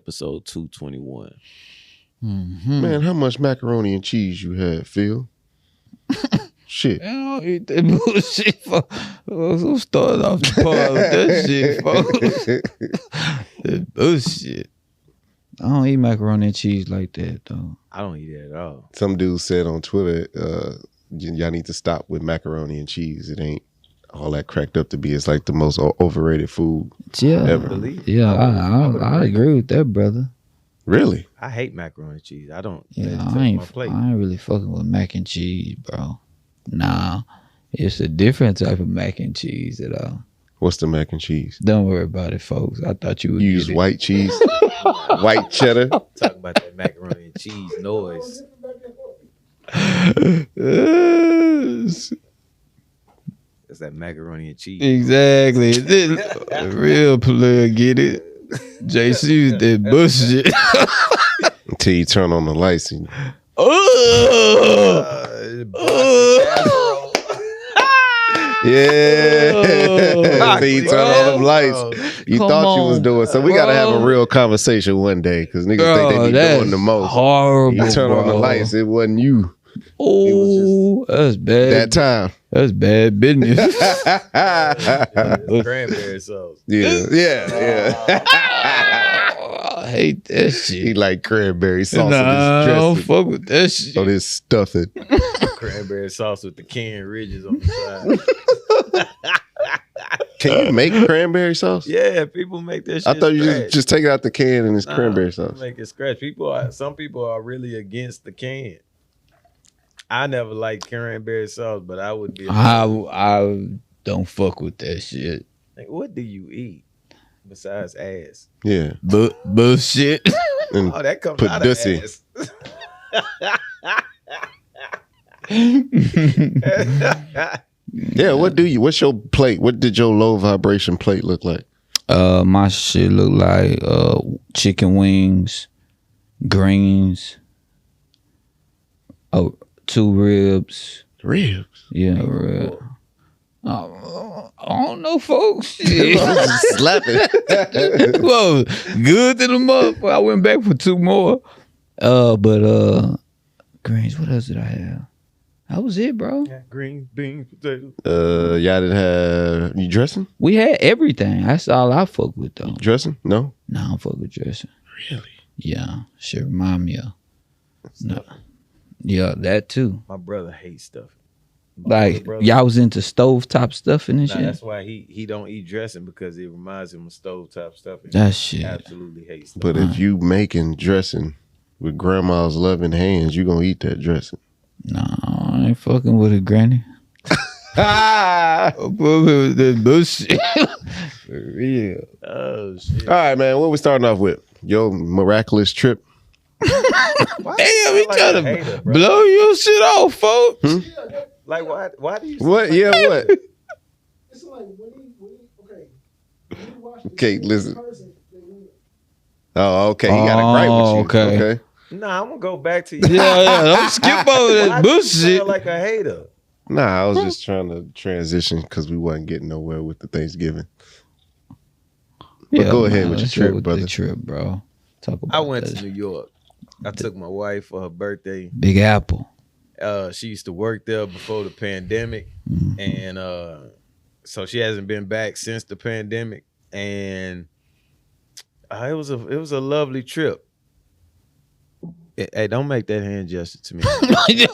episode 221. Mm-hmm. Man, how much macaroni and cheese you had, Phil? Shit. I don't eat that bullshit, folks. I'm starting off the pod with that shit, folks. That bullshit. I don't eat macaroni and cheese like that, though. I don't eat it at all. Some dude said on Twitter, y'all need to stop with macaroni and cheese. It ain't all that cracked up to be. It's like the most overrated food ever. Yeah, I agree with that, brother. Really? I hate macaroni and cheese. I don't. Yeah, I ain't really fucking with mac and cheese, bro. Nah, it's a different type of mac and cheese at all. What's the mac and cheese? Don't worry about it, folks. I thought you would use white cheese, white cheddar. Talking about that macaroni and cheese noise. It's that macaroni and cheese. Exactly. Real player get it. JC was that bullshit. Until you turn on the lights and yeah. Until you turn on them lights. You thought you was doing so. We gotta have a real conversation one day because niggas think they be doing the most. Horrible. You turn on the lights, it wasn't you. Oh, that's bad. That time. That's bad business. Cranberry sauce. Yeah. I hate that shit. He like cranberry sauce. Nah, I don't fuck with that shit. So this stuffing. Cranberry sauce with the canned ridges on the side. Can you make cranberry sauce? Yeah, people make that shit. I thought you just take it out the can and it's cranberry sauce. Make it scratch. Some people are really against the can. I never liked cranberry sauce, but I would be. I don't fuck with that shit. Like, what do you eat besides ass? Yeah, bullshit. And that comes out of ass. Yeah, what's your plate? What did your low vibration plate look like? My shit look like chicken wings, greens, 2 ribs. Ribs? Yeah, ribs. I don't know, folks. Shit. Slapping. Well, good to the motherfucker. I went back for 2 more. But greens, what else did I have? That was it, bro. Yeah, green beans, potatoes. Y'all didn't have you dressing? We had everything. That's all I fuck with, though. Dressing? No? No, I don't fuck with dressing. Really? Yeah. Shit remind me of. No. Yeah, that too. My brother hates stuff. Like, y'all was into stovetop stuffing and shit? That's why he don't eat dressing because it reminds him of stovetop stuffing. That shit. Absolutely hates stuff. But if you making dressing with grandma's loving hands, you gonna eat that dressing. No, I ain't fucking with it, granny. With that bullshit. For real. Oh, shit. All right, man. What we starting off with? Your miraculous trip. Damn, he trying to blow your shit off, folks. Like, why do you... What? Yeah, what? It's like when he Okay, listen. Oh, okay. He got a gripe with you. Okay. Nah, I'm gonna go back to you. Yeah, don't skip over that bullshit. Like a hater. Nah, I was just trying to transition because we wasn't getting nowhere with the Thanksgiving. But go ahead with your trip, brother. The trip, bro. Talk about I went to New York. I took my wife for her birthday. Big Apple. She used to work there before the pandemic, and so she hasn't been back since the pandemic. And it was a lovely trip. Hey, don't make that hand gesture to me. Freaking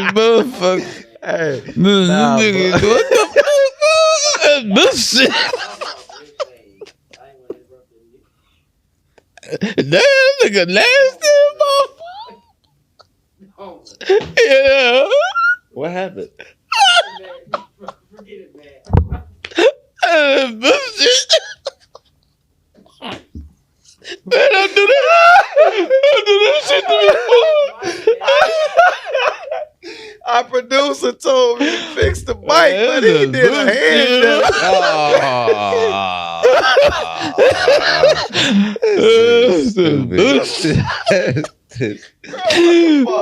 motherfucker. Hey, nigga, what the fuck? That's bullshit. Damn, nigga, nasty motherfucker. Yeah. What happened? Bullshit. Man, don't do that. Don't do that shit to me, boy. Our producer told me to fix the mic, but he did a hand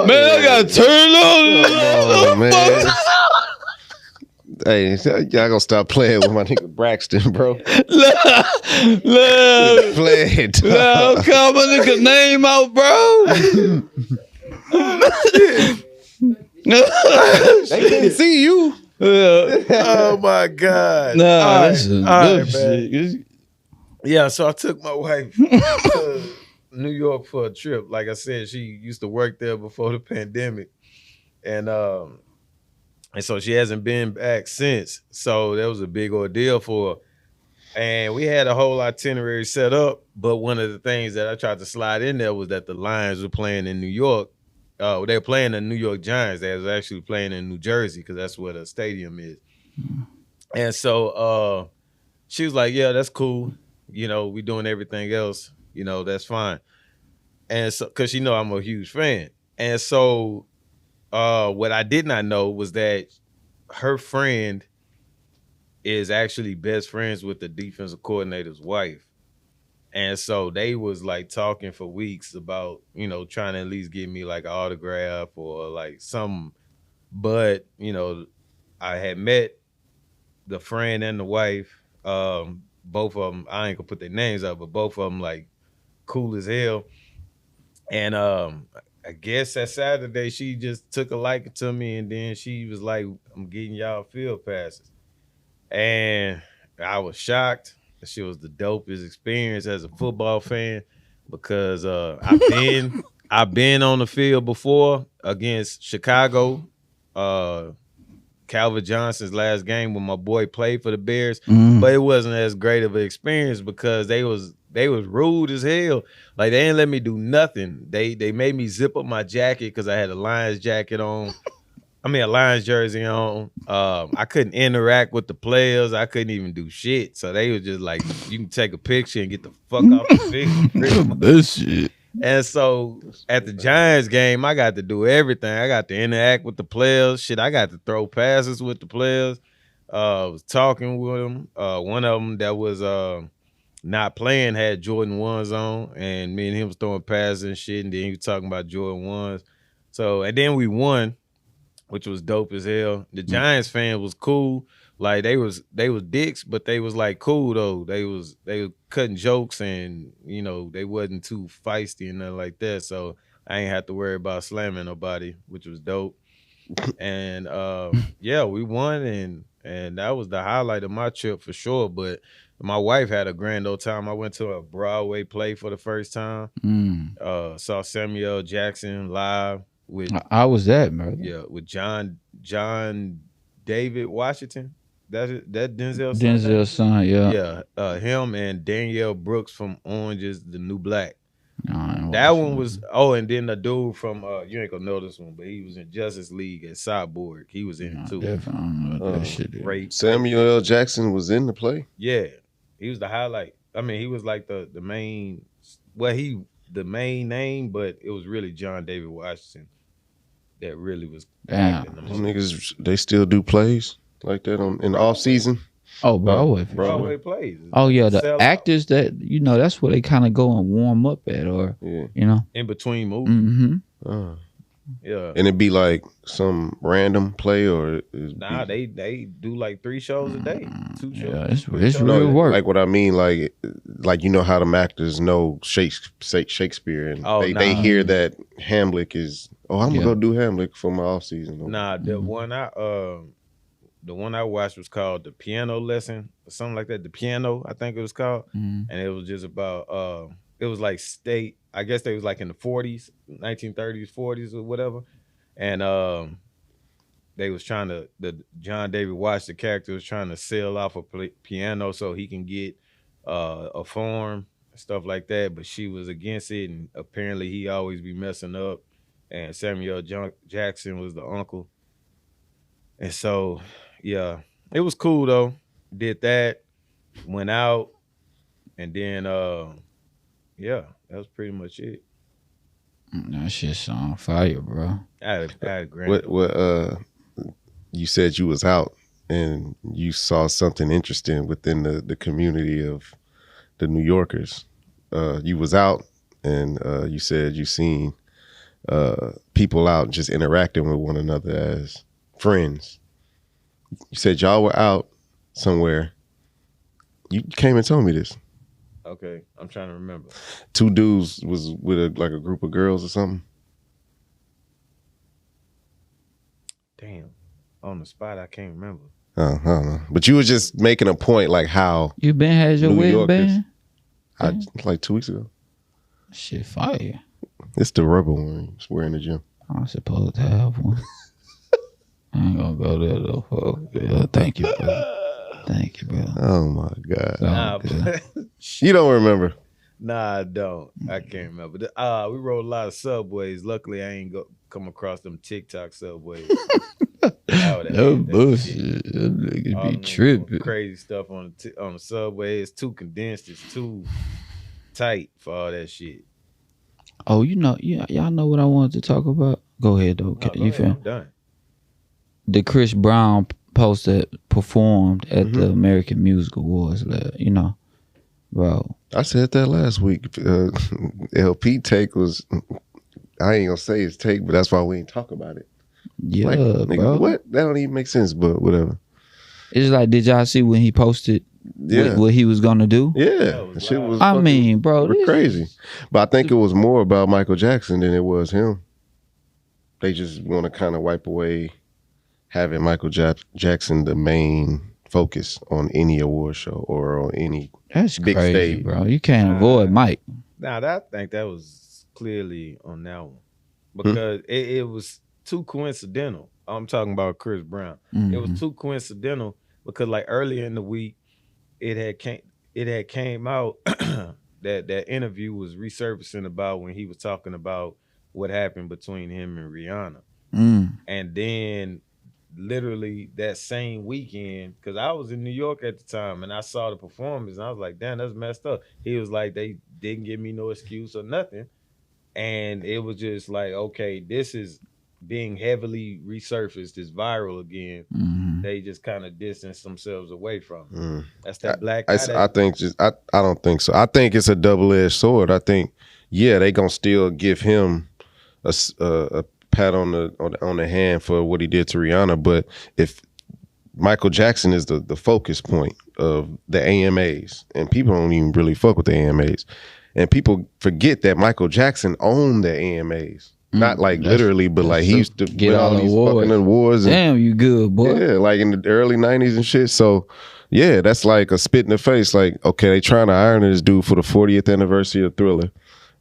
Man, I got turned on. Oh, man. Hey, y'all gonna stop playing with my nigga Braxton, bro. Look, Play it. look, call my nigga name out, bro. They didn't see you. Oh my God. Nah, All that's right, some all good right, man. shit. Yeah, so I took my wife to New York for a trip. Like I said, she used to work there before the pandemic. And so she hasn't been back since. So that was a big ordeal for her. And we had a whole itinerary set up, but one of the things that I tried to slide in there was that the Lions were playing in New York. They were playing the New York Giants. They was actually playing in New Jersey because that's where the stadium is. And so she was like, yeah, that's cool. You know, we doing everything else. You know, that's fine. And so, because you know I'm a huge fan. And so what I did not know was that her friend is actually best friends with the defensive coordinator's wife. And so they was like talking for weeks about, you know, trying to at least give me like an autograph or like something. But, you know, I had met the friend and the wife. Both of them, I ain't gonna put their names up, but both of them like cool as hell. And I guess that Saturday she just took a liking to me, and then she was like, I'm getting y'all field passes. And I was shocked. She was the dopest experience as a football fan because I've been on the field before against Chicago. Calvin Johnson's last game when my boy played for the Bears, but it wasn't as great of an experience because they was rude as hell. Like they didn't let me do nothing. They made me zip up my jacket because I had a Lions jacket on. I mean a Lions jersey on. I couldn't interact with the players. I couldn't even do shit. So they was just like, you can take a picture and get the fuck off the field. This shit. And so at the Giants game, I got to do everything. I got to interact with the players. Shit, I got to throw passes with the players. Was talking with them. One of them that was not playing had Jordan 1s on, and me and him was throwing passes and shit, and then he was talking about Jordan 1s. So, and then we won, which was dope as hell. The Giants fan was cool. Like they was dicks, but they was like cool though. They was cutting jokes and you know they wasn't too feisty and nothing like that. So I ain't have to worry about slamming nobody, which was dope. And yeah, we won and that was the highlight of my trip for sure. But my wife had a grand old time. I went to a Broadway play for the first time. Saw Samuel Jackson live with How was that, man? yeah with John David Washington. That Denzel's son, yeah. Yeah, him and Danielle Brooks from Orange is the New Black. No, I ain't That watching one it. was and then the dude from you ain't gonna know this one, but he was in Justice League at Cyborg. He was in it too. Definitely, I don't know what that shit is. Great. Samuel L. Jackson was in the play. Yeah, he was the highlight. I mean, he was like the main. Well, he the main name, but it was really John David Washington that really was. Damn. acting the Those most. niggas, they still do plays like that in the off season. Oh, Broadway. Broadway plays. Oh yeah, the Sell out. actors that that's where they kind of go and warm up at, or Yeah. In between movies. Mm-hmm. Yeah. And it'd be like some random play or Nah, they do like 3 shows a day. 2 shows. Yeah, it's 3 real shows. work. like what I mean, like you know how them actors know Shakespeare and Oh, they nah. hear that Hamlet is I'm Yeah. gonna go do Hamlet for my off season. Nah, the one I watched was called The Piano Lesson or something like that. The Piano, I think it was called. Mhm. And it was just about it was like I guess they was like in the 40s, 1930s, 40s or whatever. And they was trying to John David Washington character was trying to sell off a piano so he can get a farm, stuff like that, but she was against it, and apparently he always be messing up. And Samuel Jackson was the uncle. And so, yeah, it was cool though. Did that, went out, and then yeah, that was pretty much it. That shit's on fire, bro. I had a grand. What you said you was out and you saw something interesting within the community of the New Yorkers. You was out and you said you seen people out just interacting with one another as friends. You said y'all were out somewhere. You came and told me this. Okay, I'm trying to remember. 2 dudes was with a group of girls or something. Damn, on the spot, I can't remember. I don't know. But you was just making a point like how You been had your New wedding Yorkers- band? like 2 weeks ago. Shit, fire. It's the rubber one you wear in the gym. I'm supposed to have one. I ain't gonna go there though. Fuck. Yeah, thank you, brother. Thank you, brother. Oh my God. Nah, good. You don't remember. nah, I don't. I can't remember. We rode a lot of subways. Luckily, I ain't come across them TikTok subways. No bullshit. Them niggas be tripping. Crazy stuff on the subway. It's too condensed. It's too tight for all that shit. Oh, y'all know what I wanted to talk about? Go ahead though. No, go You ahead, feel? I'm done. The Chris Brown post that performed at the American Music Awards, bro. I said that last week. LP take was, I ain't gonna say his take, but that's why we ain't talk about it. Yeah, Like, nigga, bro. what? That don't even make sense, but whatever. It's like, did y'all see when he posted what he was gonna do? Yeah. was That shit wild. was I fucking mean, bro, this crazy. But I think it was more about Michael Jackson than it was him. They just want to kind of wipe away having Michael Jackson the main focus on any award show or on any That's big crazy, stage. bro. You can't avoid Mike. Nah, I think that was clearly on that one because it was too coincidental. I'm talking about Chris Brown. It was too coincidental because like earlier in the week, it had came out that interview was resurfacing about when he was talking about what happened between him and Rihanna, and then literally that same weekend, because I was in New York at the time and I saw the performance and I was like, damn, that's messed up. He was like, they didn't give me no excuse or nothing, and it was just like, okay, this is being heavily resurfaced, it's viral again. They just kind of distance themselves away from it. That's that black guy. I don't think so. I think it's a double-edged sword. I think, yeah, they gonna still give him a pat on the hand for what he did to Rihanna, but if Michael Jackson is the focus point of the AMAs, and people don't even really fuck with the AMAs, and people forget that Michael Jackson owned the AMAs. Not like literally, but like he used to get win all the these awards. fucking awards. Damn, you good, boy. Yeah, like in the early 90s and shit. So, yeah, that's like a spit in the face. Like, okay, they trying to iron this dude for the 40th anniversary of Thriller.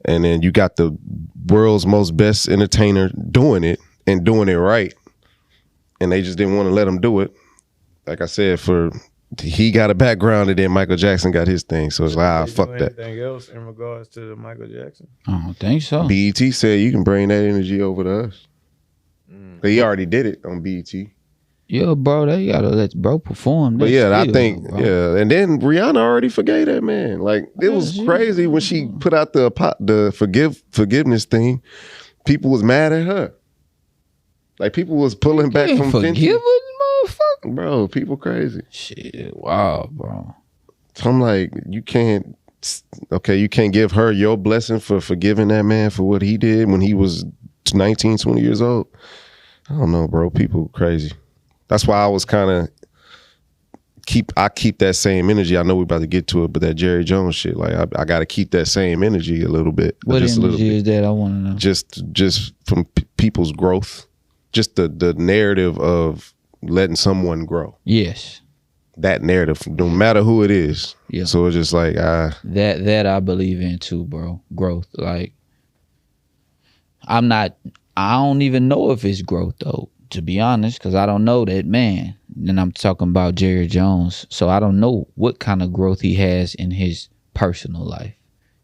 And then you got the world's most best entertainer doing it and doing it right. And they just didn't want to let him do it. Like I said, he got a background and then Michael Jackson got his thing. So it's like, fuck that. Anything else in regards to Michael Jackson? I don't think so. BET said you can bring that energy over to us. But he already did it on BET. Yeah, bro, they gotta let bro perform. But yeah, I still, think, bro. yeah. And then Rihanna already forgave that man. Like, it was crazy when she put out the forgiveness thing. People was mad at her. Like, people was pulling back from forgive Fenty. us, motherfucker. Bro, people crazy. Shit, wow, bro. So I'm like, you can't give her your blessing for forgiving that man for what he did when he was 19, 20 years old. I don't know, bro. People crazy. That's why I was kind of keep that same energy. I know we're about to get to it, but that Jerry Jones shit, like I got to keep that same energy a little bit. What just energy is that? I want to know. Just from people's growth, just the narrative of letting someone grow. Yes. That narrative, no matter who it is. Yeah. So it's just like that I believe in too, bro. Growth. Like, I don't even know if it's growth though, to be honest, because I don't know that man. And I'm talking about Jerry Jones. So I don't know what kind of growth he has in his personal life.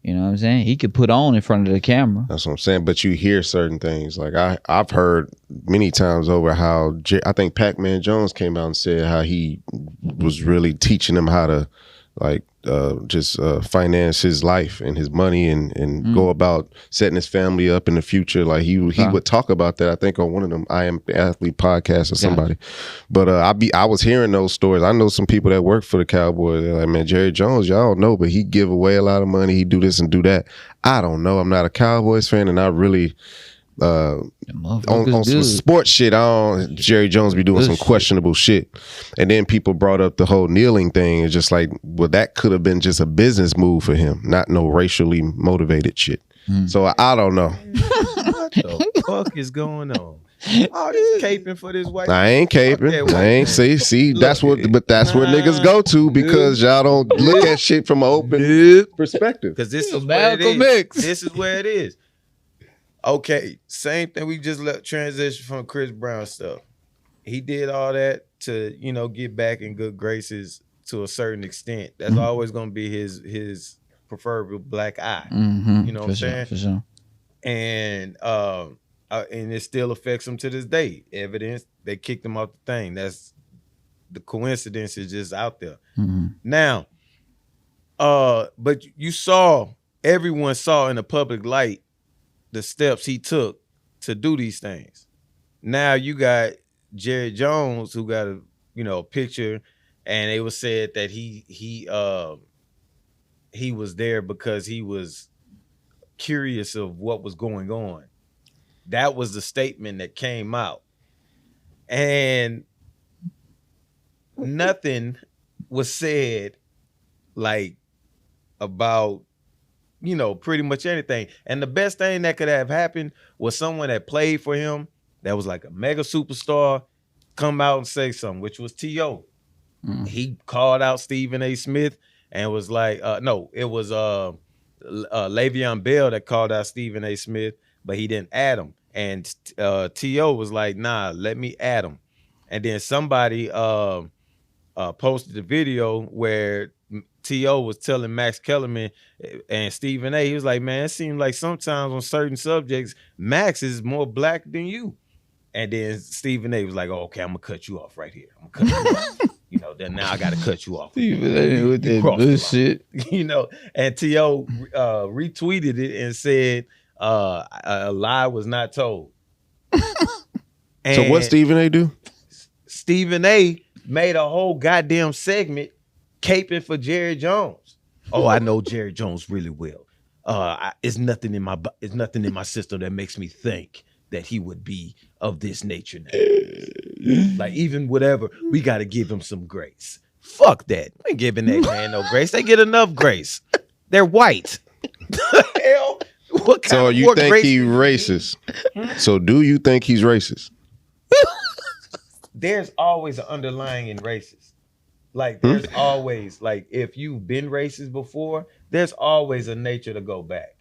You know what I'm saying? He could put on in front of the camera. That's what I'm saying. But you hear certain things. Like I've heard many times over how I think Pac-Man Jones came out and said how he was really teaching him how to like just finance his life and his money and go about setting his family up in the future. Like he would talk about that, I think, on one of them I Am Athlete podcasts or somebody. But I was hearing those stories. I know some people that work for the Cowboys. They're like, man, Jerry Jones, y'all know, but he give away a lot of money. He do this and do that. I don't know. I'm not a Cowboys fan, and I really on some sports shit, Jerry Jones be doing some questionable shit. And then people brought up the whole kneeling thing. It's just like, well, that could have been just a business move for him, not no racially motivated shit. So I don't know. What the fuck is going on? All this caping for this white. I ain't caping. I ain't see. That's what niggas go to because y'all don't look at shit from an open perspective. Because this is where it is. This is where it is. Okay, same thing. We just let transition from Chris Brown stuff. He did all that to, get back in good graces to a certain extent. That's always gonna be his preferable black eye. You know what I'm saying? For sure. And it still affects him to this day. Evidence, they kicked him off the thing. That's the coincidence is just out there. Now, but everyone saw in the public light the steps he took to do these things. Now you got Jerry Jones who got a picture, and it was said that he was there because he was curious of what was going on. That was the statement that came out. And nothing was said like about pretty much anything. And the best thing that could have happened was someone that played for him that was like a mega superstar come out and say something, which was T.O. He called out Stephen A. Smith and was like, no, it was Le'Veon Bell that called out Stephen A. Smith, but he didn't add him. And T.O. was like, nah, let me add him. And then somebody posted a video where T.O. was telling Max Kellerman and Stephen A. He was like, man, it seems like sometimes on certain subjects, Max is more black than you. And then Stephen A. was like, oh, okay, I'm going to cut you off right here. I'm going to cut you off. Then now I got to cut you off. Stephen A. with that bullshit. And T.O. retweeted it and said, a lie was not told. So what Stephen A. do? Stephen A. made a whole goddamn segment caping for Jerry Jones. Oh, I know Jerry Jones really well. It's nothing in my system that makes me think that he would be of this nature now. Like even whatever, we got to give him some grace. Fuck that. We ain't giving that man no grace. They get enough grace. They're white. The hell? So you think he's racist? So do you think he's racist? There's always an underlying in racist. Like there's always, like if you've been racist before, there's always a nature to go back.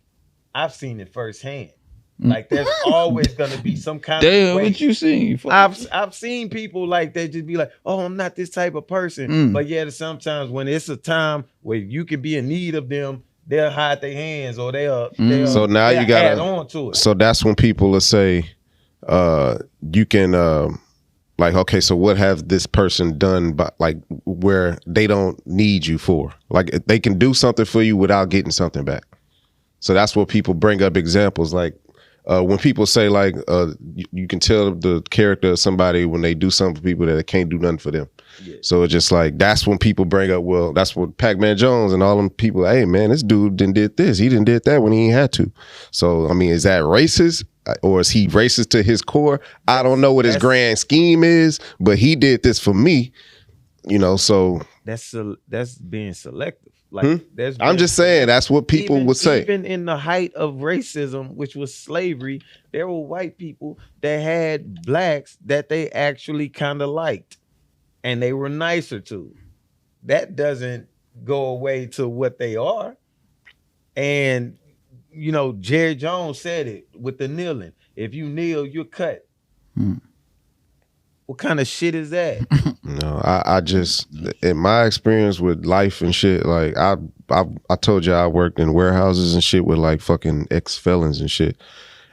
I've seen it firsthand. Like there's always gonna be some kind of way. What you seen? I've seen people like they just be like, oh, I'm not this type of person. But yet sometimes when it's a time where you can be in need of them, they'll hide their hands or they'll so now you gotta add on to it. So that's when people will say, you can like, okay, so what have this person done by, like where they don't need you for? Like they can do something for you without getting something back. So that's what people bring up examples like when people say like you can tell the character of somebody when they do something for people that they can't do nothing for them. Yeah. So it's just like that's when people bring up, well, that's what Pac-Man Jones and all them people, hey man, this dude did this, he did that when he ain't had to. So I mean, is that racist? Or is he racist to his core? I don't know what his grand scheme is, but he did this for me, so that's being selective. Like I'm just saying that's what people would say. Even in the height of racism, which was slavery, there were white people that had blacks that they actually kind of liked and they were nicer to. That doesn't go away to what they are. And Jerry Jones said it with the kneeling. If you kneel, you're cut. What kind of shit is that? No, I just, in my experience with life and shit, like I told you I worked in warehouses and shit with like fucking ex-felons and shit.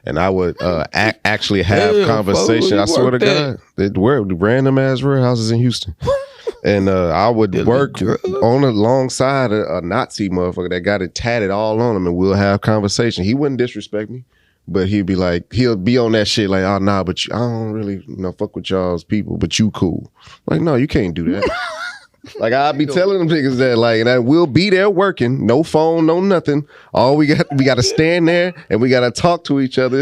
And I would actually have conversation. I swear to God, they were random ass warehouses in Houston. And I would work on alongside a Nazi motherfucker that got it tatted all on him, and we'll have conversation. He wouldn't disrespect me, but he'd be like, he'll be on that shit like, oh nah, but I don't really fuck with y'all's people, but you cool. Like, no, you can't do that. Like I be telling them niggas that, like, and we'll be there working, no phone, no nothing. All we got to stand there and we got to talk to each other.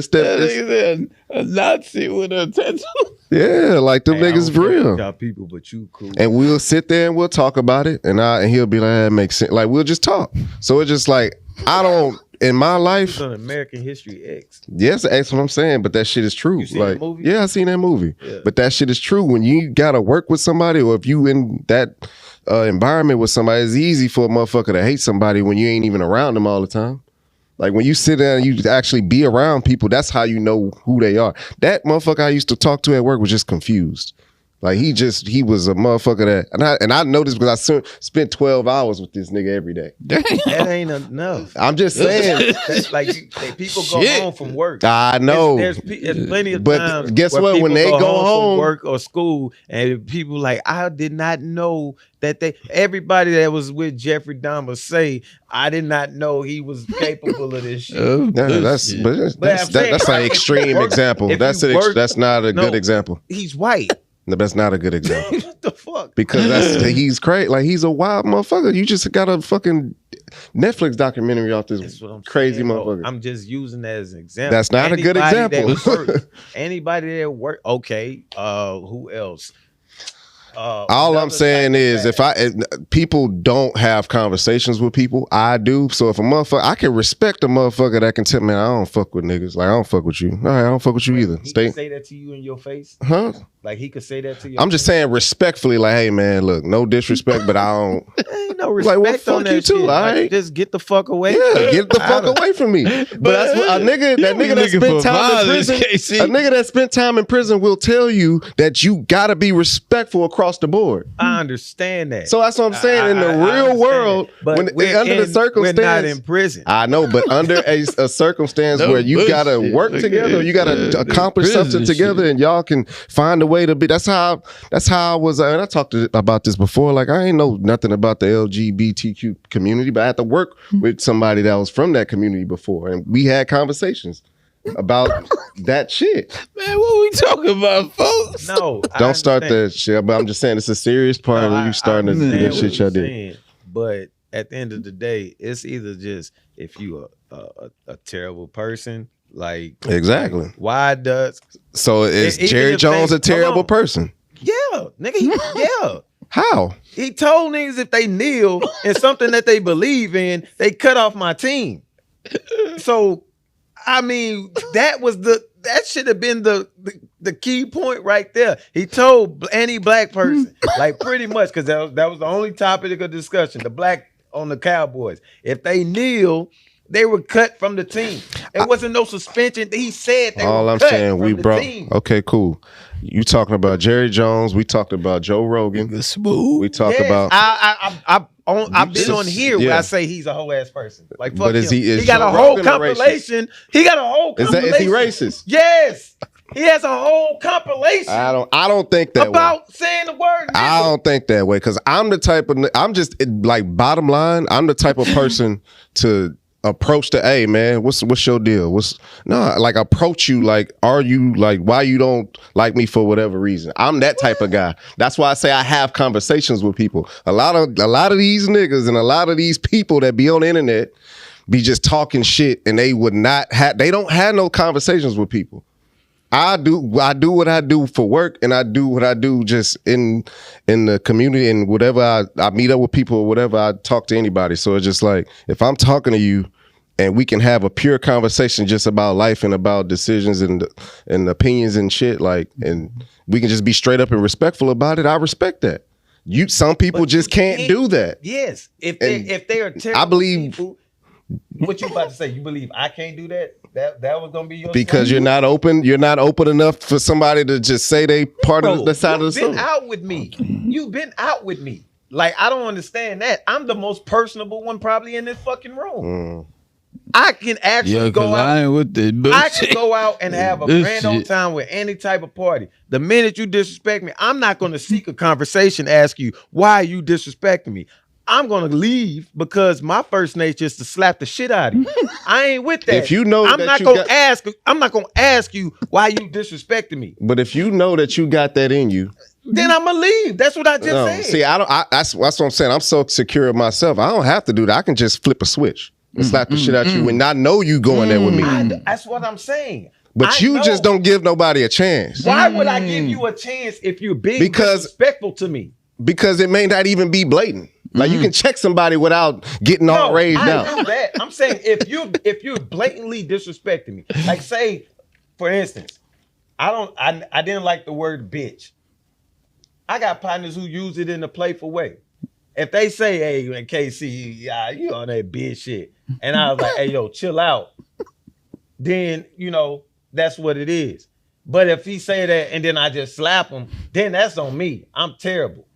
A Nazi with a tattoo. Yeah, like them niggas for real. Y'all people, but you cool. And we'll sit there and we'll talk about it, and he'll be like, that makes sense. Like we'll just talk. So it's just like I don't. In my life, it's on American History X. Yes, that's what I'm saying. But that shit is true. You seen like, that movie? Yeah, I seen that movie. Yeah. But that shit is true. When you gotta work with somebody, or if you in that environment with somebody, it's easy for a motherfucker to hate somebody when you ain't even around them all the time. Like when you sit down and you actually be around people, that's how you know who they are. That motherfucker I used to talk to at work was just confused. Like he was a motherfucker that, and I know this because I spent 12 hours with this nigga every day. That ain't enough. I'm just saying. That's like people go home from work. I know. There's plenty of but times. Guess where what? When they go home from work or school, and people like, I did not know that everybody that was with Jeffrey Dahmer say, I did not know he was capable of this shit. That's an extreme example. That's not a good example. He's white. No, that's not a good example. What the fuck? Because he's crazy. Like he's a wild motherfucker. You just got a fucking Netflix documentary off this crazy motherfucker. I'm just using that as an example. That's not a good example. Anybody that work, okay. Who else? All I'm saying is if people don't have conversations with people, I do. So if a motherfucker, I can respect a motherfucker that can tell me, I don't fuck with niggas. Like I don't fuck with you. All right, I don't fuck with you either. He can say that to you in your face? Huh? Like he could say that to you. I'm just saying respectfully, like, hey man, look, no disrespect, but I don't. Ain't no respect. Like, well, fuck on that you too. Shit. All right, like, just get the fuck away. Yeah, get the fuck away from me. But that's what a nigga that spent time in prison. A nigga that spent time in prison will tell you that you gotta be respectful across the board. I understand that. So that's what I'm saying. In the real world, but under the circumstance, we're not in prison. I know, but under a circumstance where you gotta work together, you gotta accomplish something together, and y'all can find a way to be. That's how I was. And I talked about this before. Like I ain't know nothing about the LGBTQ community, but I had to work with somebody that was from that community before, and we had conversations about that shit. Man, what we talking about, folks? No, don't start that shit. But I'm just saying it's a serious part of you starting to do that shit y'all did. But at the end of the day, it's either just if you a terrible person, like exactly. Like, why does is Jerry Jones a terrible person? Yeah, nigga. Yeah. How? He told niggas if they kneel in something that they believe in, they cut off my team. So, I mean, that should have been the key point right there. He told any black person, like pretty much, because that was the only topic of discussion. The black on the Cowboys, if they kneel, they were cut from the team. It wasn't no suspension. He said they all were I'm cut saying, from we the brought. team. Okay, cool. You talking about Jerry Jones? We talked about Joe Rogan. Smooth. We talked about. I've been on here where I say he's a whole ass person. Like fuck but is him. Is he got Joe a whole Rogan compilation. He got a whole compilation. Is he racist? Yes. He has a whole compilation. I don't think that about way. saying the word. I don't think that way because I'm the type of. I'm just like bottom line. I'm the type of person to approach the, hey man, what's your deal? Approach you like, are you like, why you don't like me for whatever reason? I'm that type of guy. That's why I say I have conversations with people. A lot of these niggas and a lot of these people that be on the internet be just talking shit and they don't have no conversations with people. I do what I do for work, and I do what I do just in the community, and whatever I meet up with people or whatever, I talk to anybody. So it's just like, if I'm talking to you and we can have a pure conversation just about life and about decisions and opinions and shit, like, and we can just be straight up and respectful about it, I respect that. Some people just can't do that. Yes. If they are terrible, I believe people, what you about to say? You believe I can't do that? That was gonna be your because you're not open enough for somebody to just say they part of the side of the story. You've been out with me. You've been out with me. Like, I don't understand that. I'm the most personable one probably in this fucking room. I can actually go out. I can go out and have a grand old time with any type of party. The minute you disrespect me, I'm not going to seek a conversation, ask you why you disrespecting me. I'm gonna leave because my first nature is to slap the shit out of you. I ain't with that. If you know I'm not gonna ask you why you disrespecting me. But if you know that you got that in you, then I'm gonna leave. That's what I just said. See, that's what I'm saying. I'm so secure of myself. I don't have to do that. I can just flip a switch and slap the shit out you and not know you going there with me. That's what I'm saying. But you just don't give nobody a chance. Why would I give you a chance if you're being disrespectful to me? Because it may not even be blatant. Like you can check somebody without getting all raised out. I know that. I'm saying if you're blatantly disrespecting me, like say, for instance, I didn't like the word bitch. I got partners who use it in a playful way. If they say, hey, KC, you on that bitch shit, and I was like, hey, yo, chill out, then, that's what it is. But if he say that and then I just slap him, then that's on me. I'm terrible.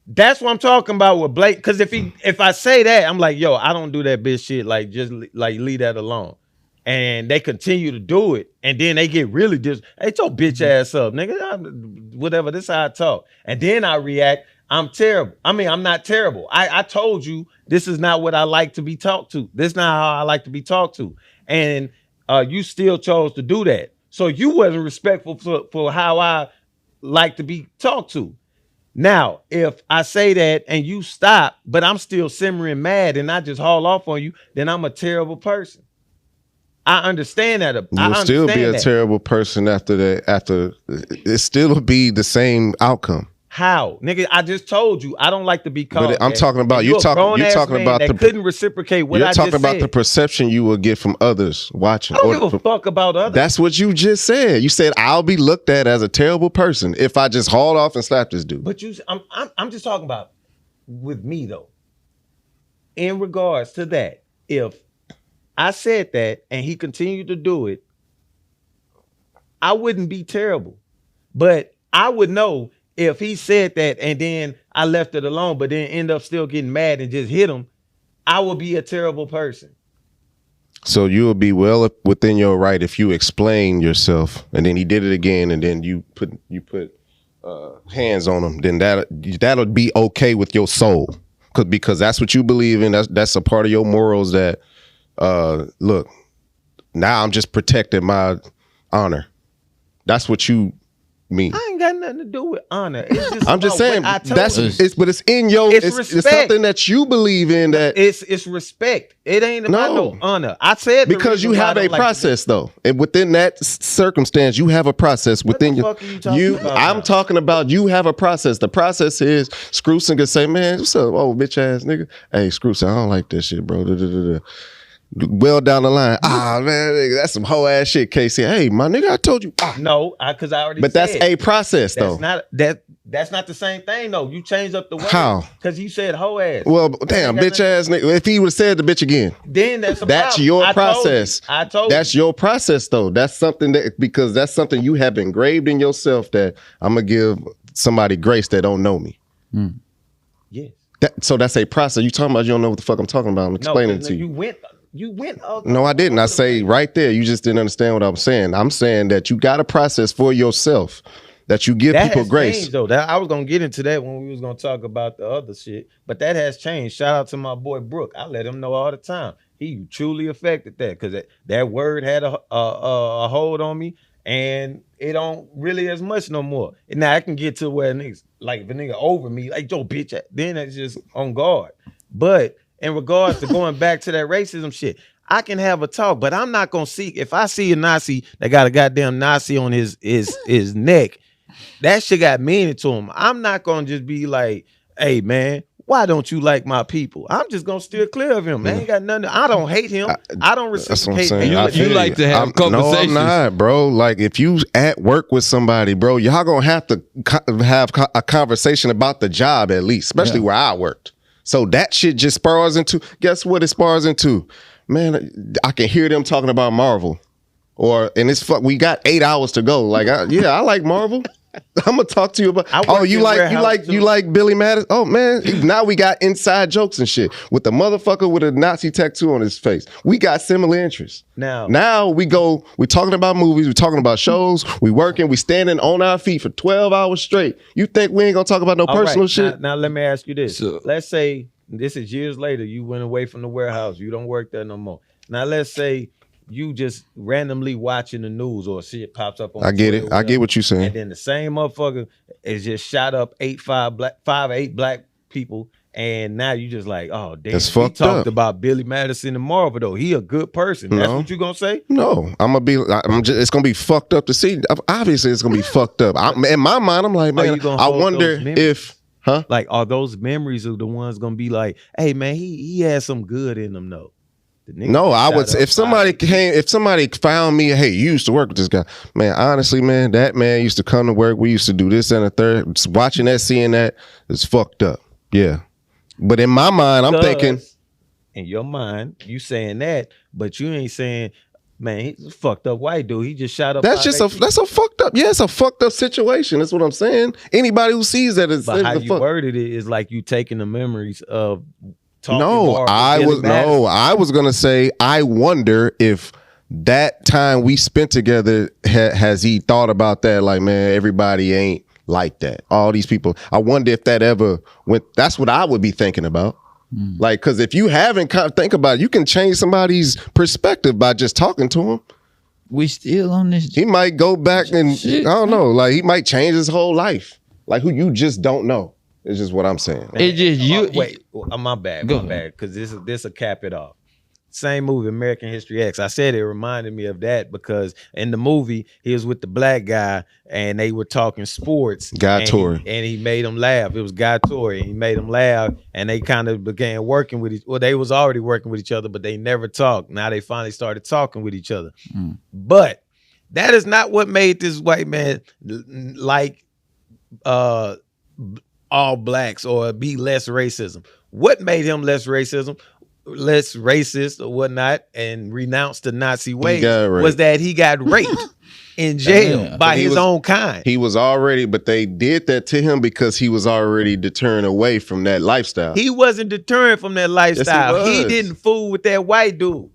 That's what I'm talking about with Blake. Because if I say that, I'm like, yo, I don't do that bitch shit. Like, just like leave that alone. And they continue to do it, and then they get really hey, your bitch ass up, nigga. Whatever. This is how I talk. And then I react. I'm terrible. I mean, I'm not terrible. I told you this is not what I like to be talked to. This is not how I like to be talked to. And you still chose to do that. So you wasn't respectful for how I like to be talked to. Now, if I say that and you stop, but I'm still simmering mad and I just haul off on you, then I'm a terrible person. I understand that. You'll still be a terrible person after that. After it still be the same outcome. How, nigga? I just told you I don't like to be called. But I'm talking about you're talking about that couldn't reciprocate what I just said. You're talking about the perception you will get from others watching. I don't give a fuck about others. That's what you just said. You said I'll be looked at as a terrible person if I just hauled off and slapped this dude. But I'm just talking about with me though. In regards to that, if I said that and he continued to do it, I wouldn't be terrible. But I would know if he said that and then I left it alone, but then end up still getting mad and just hit him, I would be a terrible person. So you will be well within your right if you explain yourself, and then he did it again, and then you put hands on him. Then that'll be okay with your soul, because that's what you believe in. That's a part of your morals. That look, now I'm just protecting my honor. That's what you mean. I ain't got nothing to do with honor. It's just I'm just saying but it's in your it's something that you believe in. That it's respect. It ain't about no honor. I said because you have a process though, and within that circumstance, you have a process within you. I'm talking about you have a process. The process is Screwson can say, "Man, what's up, old bitch ass nigga? Hey, Screwson, I don't like this shit, bro." Well down the line, man, nigga, that's some hoe ass shit. KC, hey, my nigga, I told you. No, because I already. But that's a process, though. That's not the same thing, though. You changed up the word. How? Because you said hoe ass. Well, damn, bitch ass nigga. If he would have said the bitch again, then that's your process. I told you. That's your process, though. That's something because that's something you have engraved in yourself that I'm gonna give somebody grace that don't know me. Yes. So that's a process. You talking about? You don't know what the fuck I'm talking about. I'm explaining it to you. You went. No, I didn't. I say right there. You just didn't understand what I'm saying. I'm saying that you got a process for yourself that you give people grace. Changed, though. I was gonna get into that when we was gonna talk about the other shit, but that has changed. Shout out to my boy Brooke. I let him know all the time. He truly affected that because that word had a hold on me, and it don't really as much no more. And now I can get to where niggas like if a nigga over me, like yo bitch, then it's just on guard. But in regards to going back to that racism shit, I can have a talk, but I'm not gonna see if I see a Nazi that got a goddamn Nazi on his neck, that shit got meaning to him. I'm not gonna just be like, hey man, why don't you like my people? I'm just gonna steer clear of him. I ain't got nothing. I don't hate him. I don't reciprocate. You like to have conversations. No, I'm not, bro. Like if you at work with somebody, bro, y'all gonna have to have a conversation about the job at least, especially where I worked. So that shit just spars into, guess what it spars into? Man, I can hear them talking about Marvel. And it's we got 8 hours to go. Like, I like Marvel. I'm gonna talk to you about. You like Billy Madison? Oh man, now we got inside jokes and shit with the motherfucker with a Nazi tattoo on his face. We got similar interests. Now we talking about movies, we talking about shows, we working, we standing on our feet for 12 hours straight. You think we ain't gonna talk about no personal shit? Now let me ask you this. Let's say this is years later. You went away from the warehouse. You don't work there no more. Now let's say you just randomly watching the news or shit pops up on I get Twitter it. I get what you're saying. and then the same motherfucker is just shot up 8 black people, and now you just like, oh damn, That's he fucked talked up. about Billy Madison and Marvel though. He a good person. That's No. what you gonna say? No, it's gonna be fucked up to see. Obviously, it's gonna be fucked up. In my mind, I'm like, Are man, you gonna I hold wonder those memories? if, huh? Like, are those memories of the ones gonna be like, hey man, he had some good in him though? The nigga No, I shot would. up If somebody 5 if somebody found me, hey, you used to work with this guy, man. Honestly, man, that man used to come to work. We used to do this and a third. Just watching that, seeing that is fucked up. Yeah, but in my mind, I'm thinking, in your mind, you saying that, but you ain't saying, man, he's a fucked up white dude. He just shot up. that's just that's a fucked up. Yeah, it's a fucked up situation. That's what I'm saying. Anybody who sees that is. But how you worded it is like you taking the memories of. No, I was gonna say, I wonder if that time we spent together has he thought about that? Like, man, everybody ain't like that. All these people. I wonder if that ever went. That's what I would be thinking about. Like, because if you haven't think about it, you can change somebody's perspective by just talking to him. We still on this. He might go back and Shit, I don't know. Like, he might change his whole life. Like, who you just don't know. It's just what I'm saying. It just you. Wait, my bad, because this will cap it off. Same movie, American History X. I said it reminded me of that because in the movie he was with the black guy and they were talking sports. Guy Torrey. And he made him laugh. It was Guy Torrey. He made him laugh, and they kind of began working with they was already working with each other, but they never talked. Now they finally started talking with each other. But that is not what made this white man like all blacks or be less racism. What made him less racist or whatnot and renounced the Nazi ways was that he got raped in jail by his own kind. He was already, but they did that to him because he was already deterring away from that lifestyle. He wasn't deterring from that lifestyle. Yes, he didn't fool with that white dude.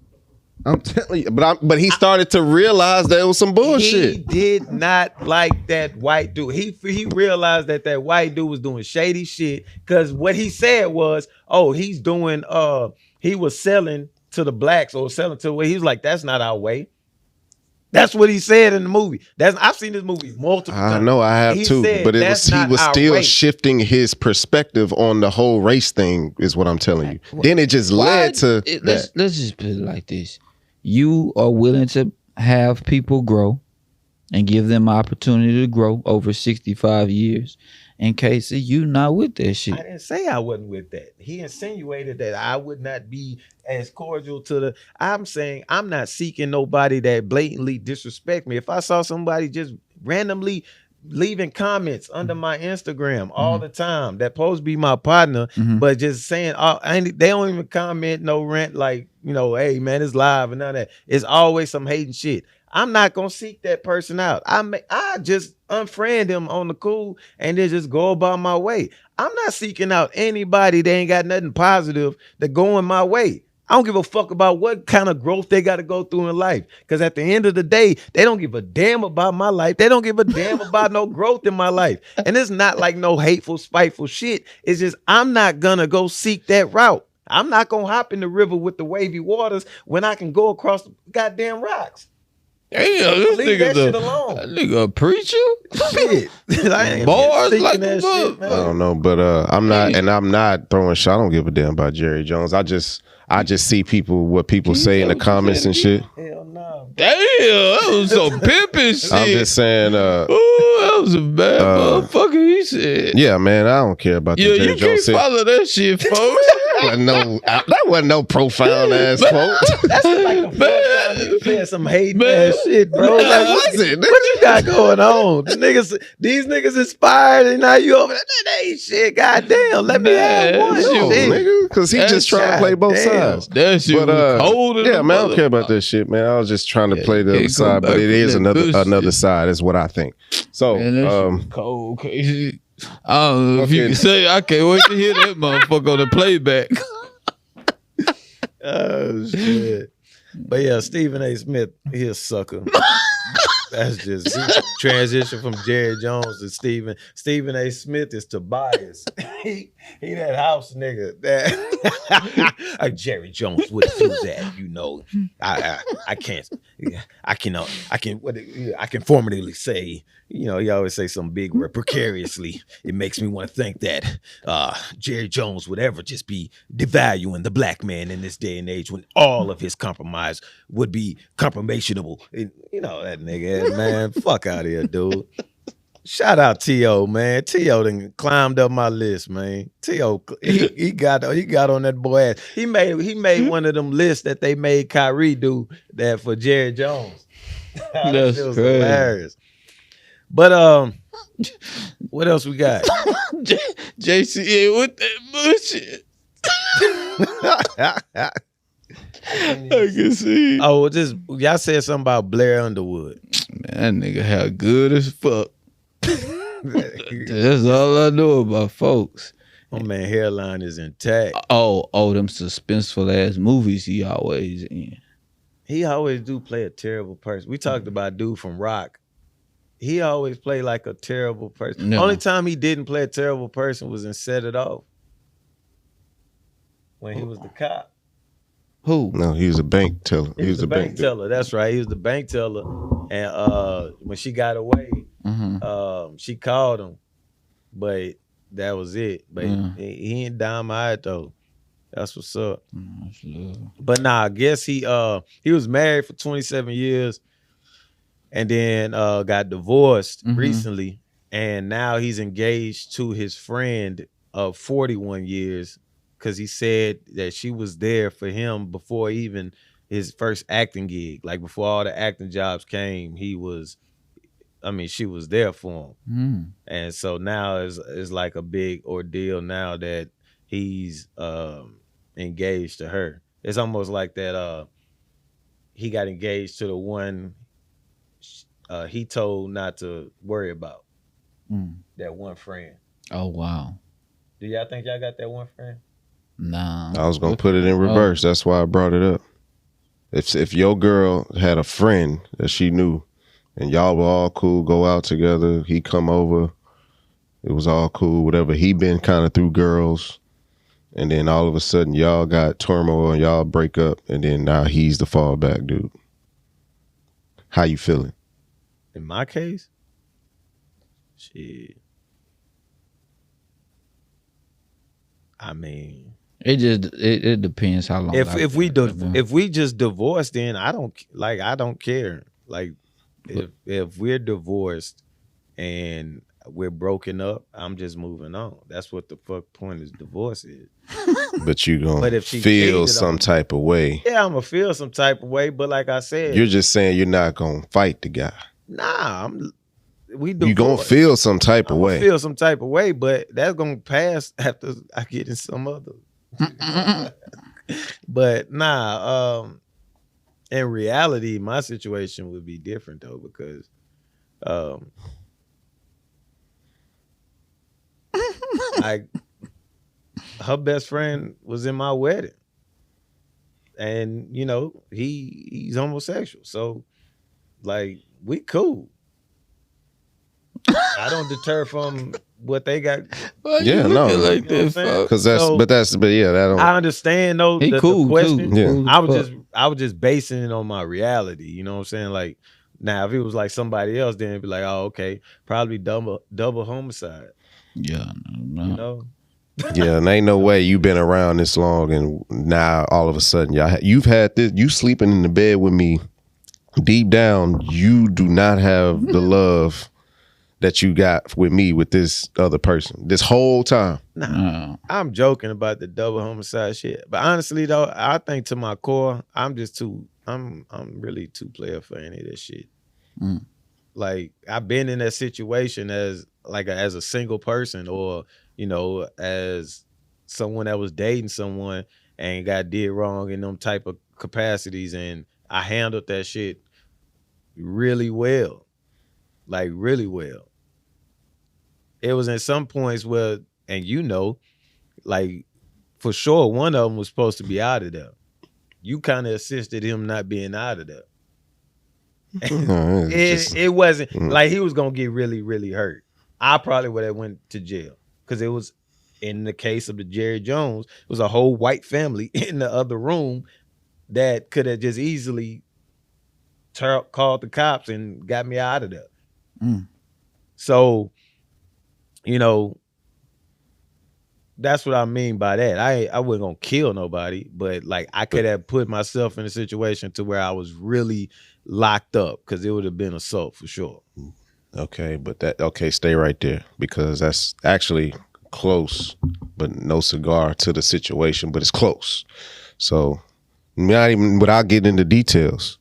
I'm telling you, but he started to realize that it was some bullshit. He did not like that white dude. He realized that white dude was doing shady shit because what he said was, oh, he's doing he was selling to the blacks or selling to where he was like, that's not our way. That's what he said in the movie. I've seen this movie multiple times. I know I have too, but he was still shifting his perspective on the whole race thing, is what I'm telling you. Then it just led to let's just put it like this. You are willing to have people grow and give them opportunity to grow over 65 years. In KSEA, you not with that shit. I didn't say I wasn't with that. He insinuated that I would not be as cordial to the. I'm saying I'm not seeking nobody that blatantly disrespect me. If I saw somebody just randomly leaving comments under my Instagram all the time that supposed to be my partner, but just saying, they don't even comment, no rant, like, you know, hey man, it's live and none of that. It's always some hating shit. I'm not gonna seek that person out. I just unfriend them on the cool and then just go about my way. I'm not seeking out anybody that ain't got nothing positive that going my way. I don't give a fuck about what kind of growth they got to go through in life. Because at the end of the day, they don't give a damn about my life. They don't give a damn about no growth in my life. And it's not like no hateful, spiteful shit. It's just I'm not going to go seek that route. I'm not going to hop in the river with the wavy waters when I can go across the goddamn rocks. Damn, this Leave that shit nigga alone. that nigga a preacher? Shit. I ain't Bars seeking like that the shit, man. I don't know, but I'm not throwing shit. I don't give a damn about Jerry Jones. I just see what people say in the comments and shit. Hell no. Damn, that was some pimping shit. I'm just saying, ooh, that was a bad motherfucker, he said. Yeah, man, I don't care about Yeah, the Jerry you Jones can't follow that shit, folks. that wasn't no profound ass quote. That's like a fuck saying some hate ass shit, bro. Like, That wasn't. What you got going on? These niggas inspired, and now you over there. That ain't shit. Goddamn, let me have one. No, Shit. nigga, because he just trying to play both sides. That shit was cold. Yeah, man, I don't care about that shit, man. I was just trying to play the other side, but it is another side, is what I think. So, Man, that shit was cold, crazy. I don't know if you can say. I can't wait to hear that motherfucker on the playback. Oh shit. But yeah, Stephen A. Smith, he a sucker. That's just transition from Jerry Jones to Stephen. Stephen A. Smith is Tobias. he that house nigga. That Jerry Jones would do that. You know, I can't. I can formally say. You know, he always say some big word precariously. It makes me want to think that Jerry Jones would ever just be devaluing the black man in this day and age when all of his compromise would be compromationable. You know that nigga, man. Fuck out of here, dude. Shout out T.O., man. T.O. done climbed up my list, man. T.O. he got on that boy ass. He made one of them lists that they made Kyrie do that for Jerry Jones. That's That was crazy. hilarious. But what else we got? JCA with that bullshit. I can see. Oh, y'all said something about Blair Underwood. Man, that nigga had good as fuck. That's all I know about folks. My man hairline is intact. Oh, them suspenseful ass movies he always in. He always do play a terrible person. We talked about dude from Rock. He always played like a terrible person. No. Only time he didn't play a terrible person was in Set It Off. When he was the cop. Who? No, he was a bank teller. He was the bank teller. That's right. He was the bank teller. And when she got away, she called him. But that was it. But he ain't dime-eyed though. That's what's up. But nah, I guess he was married for 27 years and then got divorced recently. And now he's engaged to his friend of 41 years because he said that she was there for him before even his first acting gig. Like before all the acting jobs came, she was there for him. And so now it's like a big ordeal now that he's engaged to her. It's almost like that he got engaged to the one he told not to worry about. That one friend. Oh, wow. Do y'all think y'all got that one friend? Nah. I was gonna put it in reverse. That's why I brought it up. If your girl had a friend that she knew and y'all were all cool, go out together, he come over, it was all cool, whatever. He been kind of through girls, and then all of a sudden y'all got turmoil and y'all break up, and then now he's the fallback dude. How you feeling? In my case, shit. I mean, it depends how long. If we just divorced, then I don't care. Like if we're divorced and we're broken up, I'm just moving on. That's what the fuck point is divorce is. But you gonna But if she feel cheated some on type of way. Yeah, I'm gonna feel some type of way. But like I said, You're just saying you're not gonna fight the guy. Nah, we You gonna feel some type of way. Feel some type of way, but that's gonna pass after I get in some other. But nah, in reality, my situation would be different though, because her best friend was in my wedding, and you know he's homosexual, so like we cool. I don't deter from what they got. Yeah, no, like that, because that don't. I understand though. He the cool question. too. Yeah. Cool as I was just basing it on my reality. You know what I'm saying? Like now, if it was like somebody else, then it'd be like, oh, okay, probably double homicide. Yeah, no. You know. Yeah, and ain't no way you've been around this long, and now all of a sudden you've had this. You sleeping in the bed with me. Deep down, you do not have the love that you got with me with this other person this whole time. Nah, I'm joking about the double homicide shit, but honestly though, I think to my core, I'm really too player for any of this shit. Like I've been in that situation as a single person, or you know, as someone that was dating someone and got did wrong in them type of capacities, and I handled that shit really well. Like really well. It was in some points where, and you know, like for sure one of them was supposed to be out of there. You kind of assisted him not being out of there. It wasn't like he was gonna get really, really hurt. I probably would have went to jail because it was in the case of the Jerry Jones, it was a whole white family in the other room that could have just easily called the cops and got me out of there. So, you know, that's what I mean by that. I wasn't gonna kill nobody, but like I could have put myself in a situation to where I was really locked up because it would have been assault for sure. Okay, stay right there because that's actually close, but no cigar to the situation, but it's close. So not even without getting into details,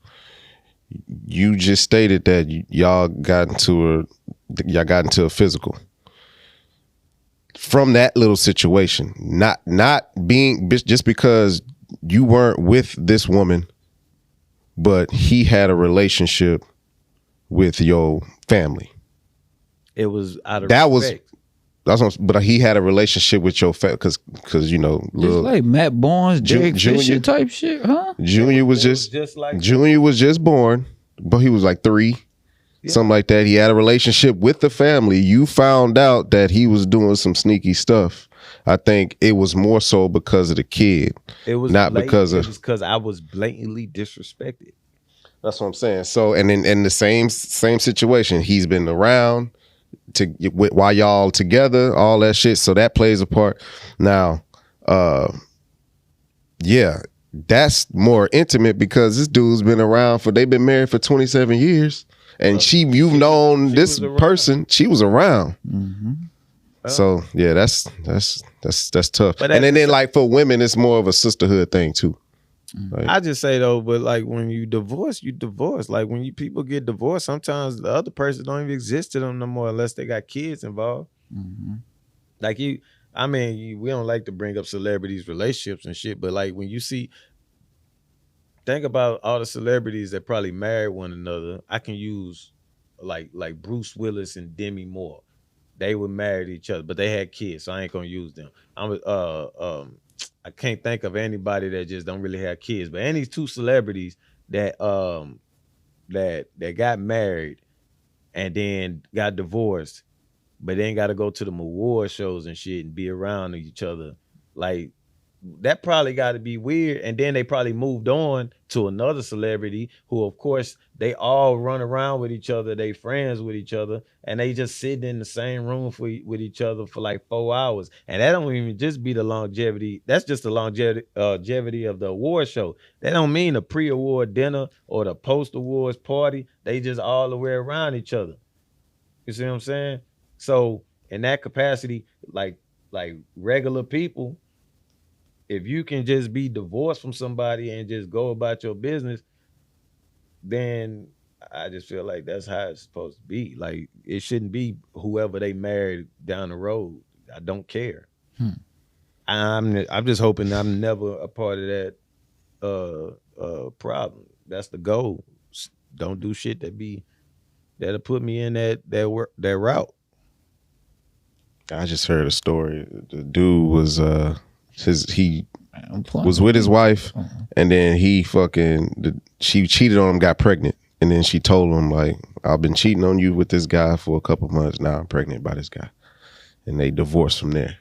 you just stated that y'all got into a physical. From that little situation, not being just because you weren't with this woman, but he had a relationship with your family. It was out of respect. But he had a relationship with your family because you know, just like Matt Barnes, Derek Fisher type shit, huh? Junior was just born, but he was like 3. Something like that. He had a relationship with the family. You found out that he was doing some sneaky stuff. I think it was more so because of the kid. It was not because I was blatantly disrespected. That's what I'm saying. So, and in the same situation, he's been around while y'all together, all that shit. So that plays a part. Now, yeah, that's more intimate because this dude's been around they've been married for 27 years. And you've known this person. She was around. Mm-hmm. So yeah, that's tough. But and then like for women, it's more of a sisterhood thing too. Like, I just say though, but like when you divorce. Like when people get divorced, sometimes the other person don't even exist to them no more unless they got kids involved. Mm-hmm. Like we don't like to bring up celebrities' relationships and shit, but like when you see. Think about all the celebrities that probably married one another. I can use like Bruce Willis and Demi Moore. They were married to each other, but they had kids, so I ain't gonna use them. I can't think of anybody that just don't really have kids. But any 2 celebrities that got married and then got divorced, but then got to go to the award shows and shit and be around each other, like. That probably got to be weird. And then they probably moved on to another celebrity who, of course, they all run around with each other. They friends with each other. And they just sitting in the same room with each other for like 4 hours. And that don't even just be the longevity. That's just the longevity of the award show. That don't mean the pre-award dinner or the post-awards party. They just all the way around each other. You see what I'm saying? So in that capacity, like regular people, if you can just be divorced from somebody and just go about your business, then I just feel like that's how it's supposed to be. Like it shouldn't be whoever they married down the road. I don't care. I'm just hoping I'm never a part of that problem. That's the goal. Don't do shit that'll put me in that route. I just heard a story. The dude was he was with his wife, and then she cheated on him, got pregnant, and then she told him like, I've been cheating on you with this guy for a couple months, now I'm pregnant by this guy, and they divorced from there.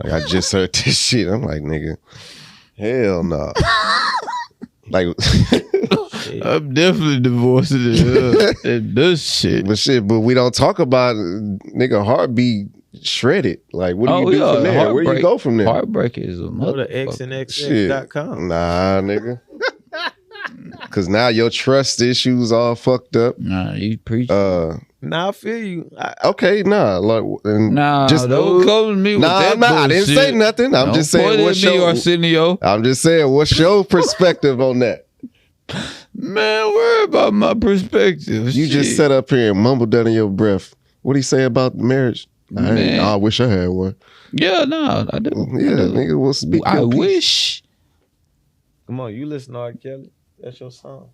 Like I just heard this shit, I'm like, nigga, hell no. Like I'm definitely divorcing this shit. But we don't talk about nigga heartbeat shredded. Like, what do you do from there? Where do you go from there? Heartbreak is a go to xnxx.com. Nah, nigga. Because now your trust issues all fucked up. Nah, you preach. Nah, I feel you. Okay, nah. Like, don't come to me with that bullshit. I didn't say nothing. I'm just saying what's your perspective on that? Man, worry about my perspective. You just sat up here and mumbled under your breath. What do you say about marriage? I wish I had one. Yeah, no, I do. Yeah, nigga, we'll speak. I wish. Come on, you listen to R. Kelly. That's your song.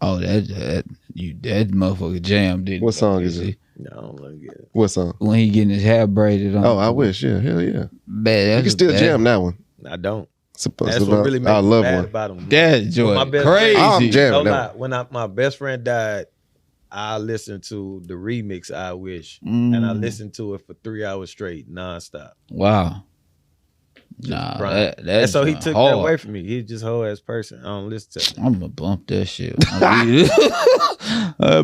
Oh, that motherfucker jammed it. What song is it? No, I don't want to get it. What song? When he getting his hair braided on. Oh, I wish. Yeah, hell yeah. Man, you can still jam that one. I don't. That's what really makes I me love mad one. about him. That When joint my best crazy. friend- I'm jamming No that lie. When my best friend died, I listened to the remix "I Wish," and I listened to it for 3 hours straight, nonstop. Wow. Just Nah, crying. that And so he joint took hard. that away from me. He's just a whole ass person. I don't listen to him. I'm gonna bump that shit. I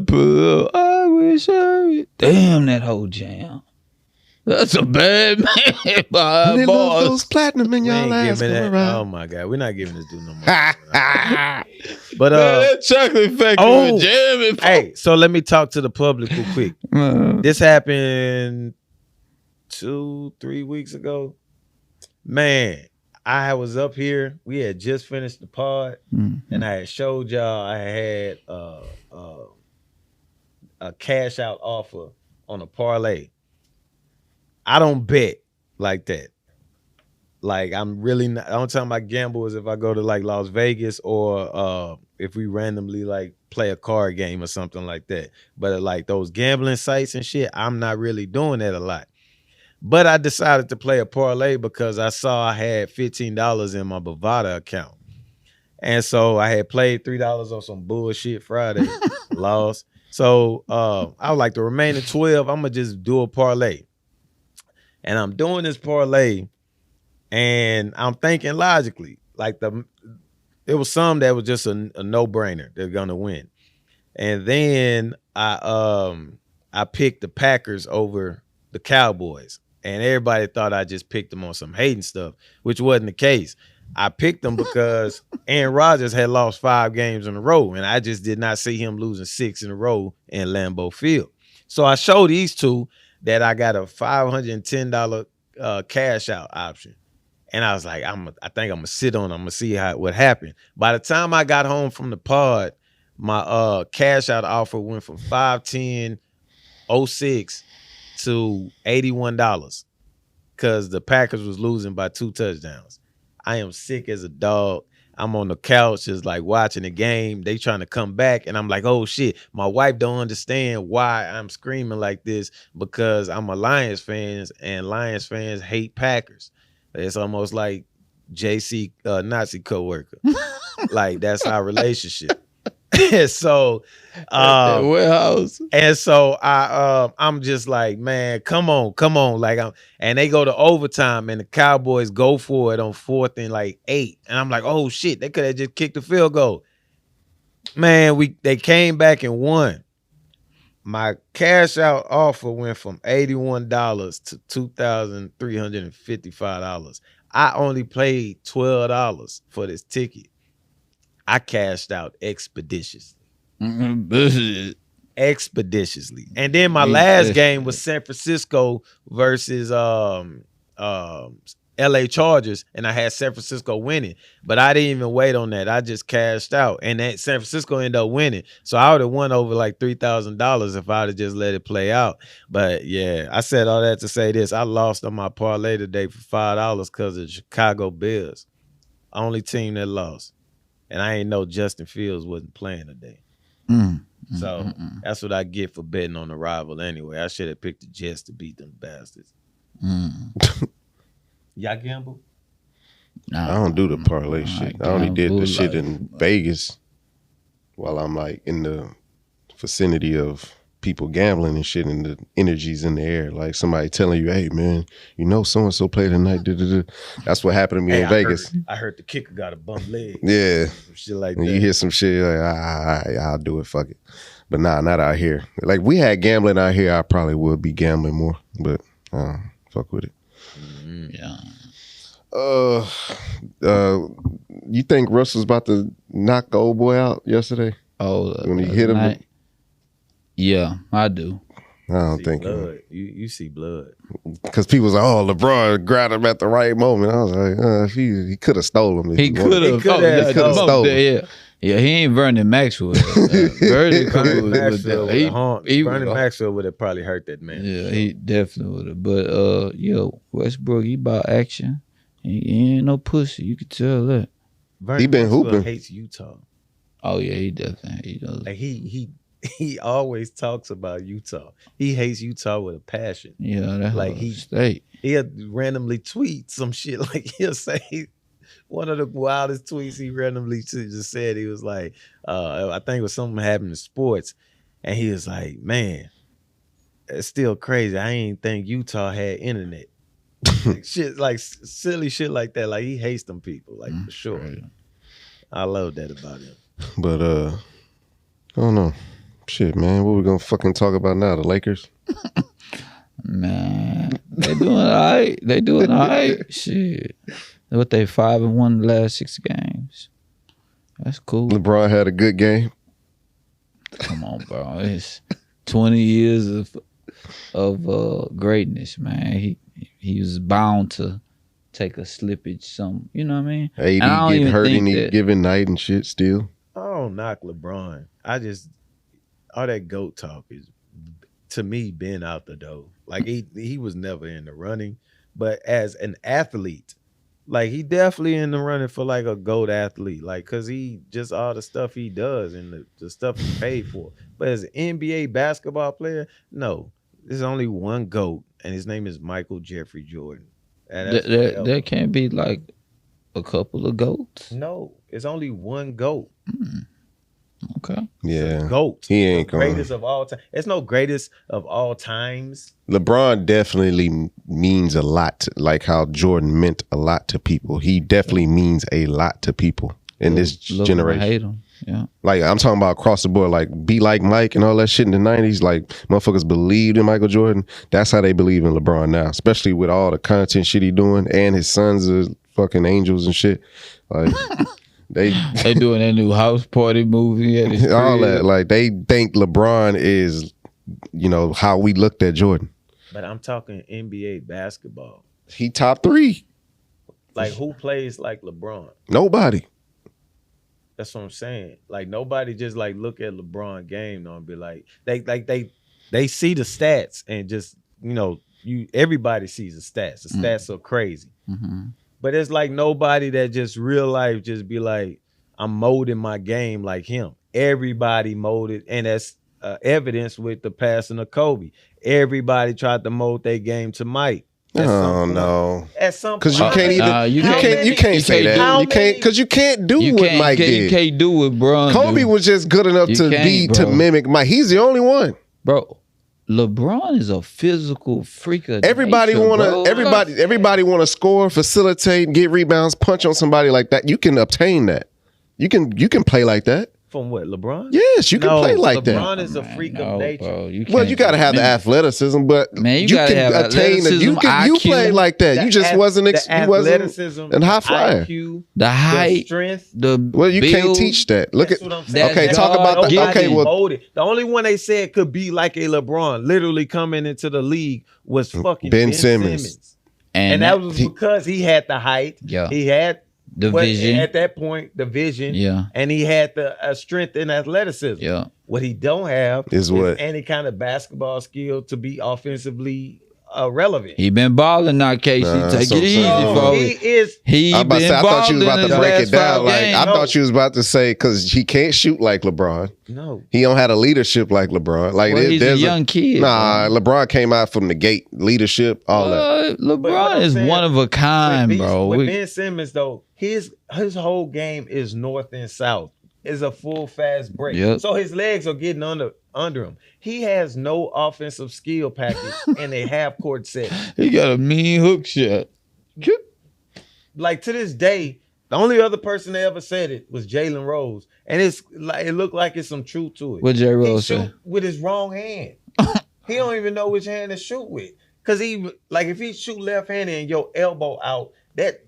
put up, I wish I would. Damn, that whole jam. That's a bad man. By They love boss. those platinum in We y'all ain't ass giving going that. around. Oh my god, we're not giving this dude no more. Man, But that chocolate factory oh, was jamming. hey, so let me talk to the public real quick. This happened 2-3 weeks ago. Man, I was up here. We had just finished the pod, and I had showed y'all I had a cash out offer on a parlay. I don't bet like that. Like I'm really not. The only time I gamble is if I go to like Las Vegas or if we randomly like play a card game or something like that. But like those gambling sites and shit, I'm not really doing that a lot. But I decided to play a parlay because I saw I had $15 in my Bovada account. And so I had played $3 on some bullshit Friday, lost. So I was like, the remaining 12, I'm gonna just do a parlay. And I'm doing this parlay, and I'm thinking logically, like it was some that was just a no-brainer. They're gonna win. And then I picked the Packers over the Cowboys. And everybody thought I just picked them on some hating stuff, which wasn't the case. I picked them because Aaron Rodgers had lost 5 games in a row, and I just did not see him losing 6 in a row in Lambeau Field. So I showed these two that I got a $510 cash out option. And I was like, I think I'm gonna sit on it. I'm gonna see what happened. By the time I got home from the pod, my cash out offer went from $510.06 to $81 because the Packers was losing by 2 touchdowns. I am sick as a dog. I'm on the couch just like watching the game. They trying to come back, and I'm like, oh shit. My wife don't understand why I'm screaming like this because I'm a Lions fan, and Lions fans hate Packers. It's almost like JC Nazi coworker. Like that's our relationship. So warehouse. and so I'm just like, man, come on. Like and they go to overtime, and the Cowboys go for it on 4th and like 8. And I'm like, oh shit, they could have just kicked the field goal. Man, they came back and won. My cash out offer went from $81 to $2,355. I only paid $12 for this ticket. I cashed out expeditiously. Expeditiously. And then my last game was San Francisco versus LA Chargers, and I had San Francisco winning, but I didn't even wait on that. I just cashed out, and that San Francisco ended up winning. So I would have won over like $3,000 if I'd have just let it play out. But yeah, I said all that to say this. I lost on my parlay today for $5 because of the Chicago Bears. Only team that lost. And I ain't know Justin Fields wasn't playing today. So that's what I get for betting on the rival anyway. I should have picked the Jets to beat them bastards. Y'all gamble? I don't do the parlay shit. I only did the shit in Vegas while I'm like in the vicinity of people gambling and shit, and the energy's in the air. Like somebody telling you, hey man, you know so-and-so played tonight. That's what happened to me in Vegas. I heard the kicker got a bum leg. Yeah. Some shit like And that. you hear some shit, like, I'll do it, fuck it. But nah, not out here. Like we had gambling out here, I probably would be gambling more, but fuck with it. Yeah. You think Russell's about to knock the old boy out yesterday? Oh, when he hit him? Yeah, I do. I don't see think blood. You see blood. Because people was like, oh, LeBron grabbed him at the right moment. I was like, he could have stolen him. He could have. stolen. Yeah, he ain't Vernon Maxwell. Vernon Maxwell would have probably hurt that man. Yeah, he definitely would have. But Westbrook, he about action. He ain't no pussy. You could tell that. He been hooping. Hates Utah. Oh yeah, he definitely does. Like he always talks about Utah. He hates Utah with a passion. Yeah, that's like he'll randomly tweet some shit. Like he'll say one of the wildest tweets he randomly just said. He was like, I think it was something happened in sports, and he was like, "Man, it's still crazy. I ain't think Utah had internet." Like, shit, like silly shit like that. Like he hates them people, like for sure. Right. I love that about him. But I don't know. Shit, man. What we gonna fucking talk about now? The Lakers? Man, they doing all right. They doing all right. Shit. What they 5-1 the last 6 games. That's cool. LeBron had a good game. Come on, bro. It's 20 years of greatness, man. He was bound to take a slippage, some, you know what I mean? AD And I don't getting even hurt think any that- given night and shit still. I don't knock LeBron. All that GOAT talk is, to me, been out the door. Like he was never in the running, but as an athlete, like he definitely in the running for like a GOAT athlete, like because he just all the stuff he does and the stuff he paid for. But as an NBA basketball player, no, there's only one GOAT, and his name is Michael Jeffrey Jordan. And that's forever. There can't be like a couple of GOATs. No, it's only one GOAT. Okay. Yeah. GOAT. He ain't the going. greatest of all time. It's no greatest of all times. LeBron definitely means a lot, like how Jordan meant a lot to people. He definitely means a lot to people in this Love him or generation. hate him. Yeah. Like I'm talking about across the board, like Be Like Mike and all that shit in the 90s. Like motherfuckers believed in Michael Jordan. That's how they believe in LeBron now, especially with all the content shit he doing and his sons are fucking angels and shit. Like they doing that new house party movie at his all crib. that. Like they think LeBron is, how we looked at Jordan. But I'm talking NBA basketball. He top 3. Like who plays like LeBron? Nobody. That's what I'm saying. Like nobody just like look at LeBron game though and be like they see the stats and just everybody sees the stats. The stats are crazy. Mm-hmm. But it's like nobody that just real life just be like, I'm molding my game like him. Everybody molded, and that's evidence with the passing of Kobe. Everybody tried to mold their game to Mike. Oh no. At some point. Because you can't even you can't say that. You can't because you can't do what Mike did. You can't do what Bron Kobe do. was just good enough to mimic Mike. He's the only one. Bro, LeBron is a physical freak of Everybody nature, wanna bro. everybody wanna score, facilitate, get rebounds, punch on somebody like that. You can obtain that. You can play like that. From what, LeBron? Yes, you can play like LeBron that. is a freak of nature. Bro, You gotta have the athleticism, but Man, you gotta have athleticism, you IQ. play like that. You just wasn't you wasn't athleticism, a high flyer. IQ, the height, strength. Well, you build. can't teach that. Look That's at what I'm saying. okay. That Talk about God the okay. Well, molded. The only one they said could be like a LeBron, literally coming into the league, was fucking Ben Simmons. And that was because he had the height. Yeah. He had the vision. At that point, the vision. Yeah. And he had the strength and athleticism. Yeah. What he don't have is any kind of basketball skill to be offensively relevant. He been balling now, Casey. Take it easy, folks. He is. I thought you was about to break it down. Like I No. thought you was about to say because he can't shoot like LeBron. No. He don't have a leadership like LeBron. Like Well, he's there's a young kid. Nah, LeBron came out from the gate, leadership, all that. But what LeBron I'm is saying, one of a kind, bro. With Ben Simmons, though, his whole game is north and south. Is a full fast break. Yep. So his legs are getting under him. He has no offensive skill package in a half court set. He got a mean hook shot. Like to this day, the only other person that ever said it was Jalen Rose, and it's like it looked like it's some truth to it. What J. He Rose shoot say? with his wrong hand. He don't even know which hand to shoot with. Cause if he shoot left-handed and your elbow out, that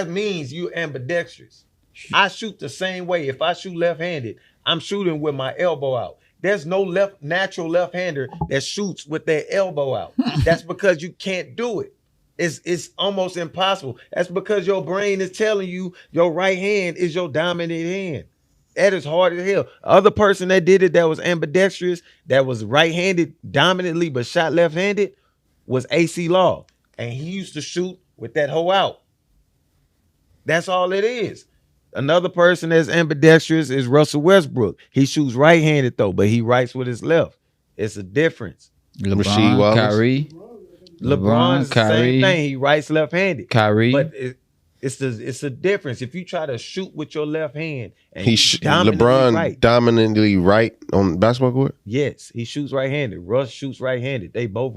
means you ambidextrous. I shoot the same way. If I shoot left-handed, I'm shooting with my elbow out. There's no natural left-hander that shoots with their elbow out. That's because you can't do it. It's almost impossible. That's because your brain is telling you your right hand is your dominant hand. That is hard as hell. Other person that did it that was ambidextrous, that was right-handed dominantly but shot left-handed, was AC Law. And he used to shoot with that hoe out. That's all it is. Another person that's ambidextrous is Russell Westbrook. He shoots right-handed though, but he writes with his left. It's a difference. Rasheed LeBron, Wallace. Kyrie. LeBron is the Kyrie. same thing. He writes left-handed. Kyrie. But It's the difference. If you try to shoot with your left hand, and LeBron dominantly right on the basketball court. Yes, he shoots right-handed. Russ shoots right-handed. They both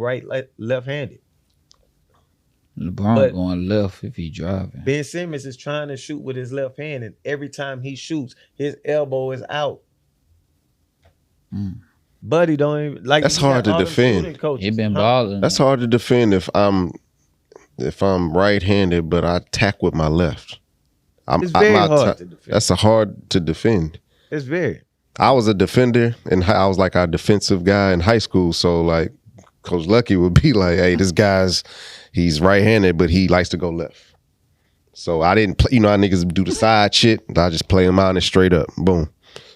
left-handed. LeBron going left if he driving. Ben Simmons is trying to shoot with his left hand, and every time he shoots, his elbow is out. Buddy don't even like. That's hard to defend. He been balling. That's hard to defend if I'm right-handed, but I attack with my left. It's very hard to defend. That's hard to defend. It's very. I was a defender, and I was like our defensive guy in high school. So like, Coach Lucky would be like, "Hey, this guy's he's right-handed, but he likes to go left." So I didn't play. You know how niggas do the side shit. I just play him on it straight up. Boom.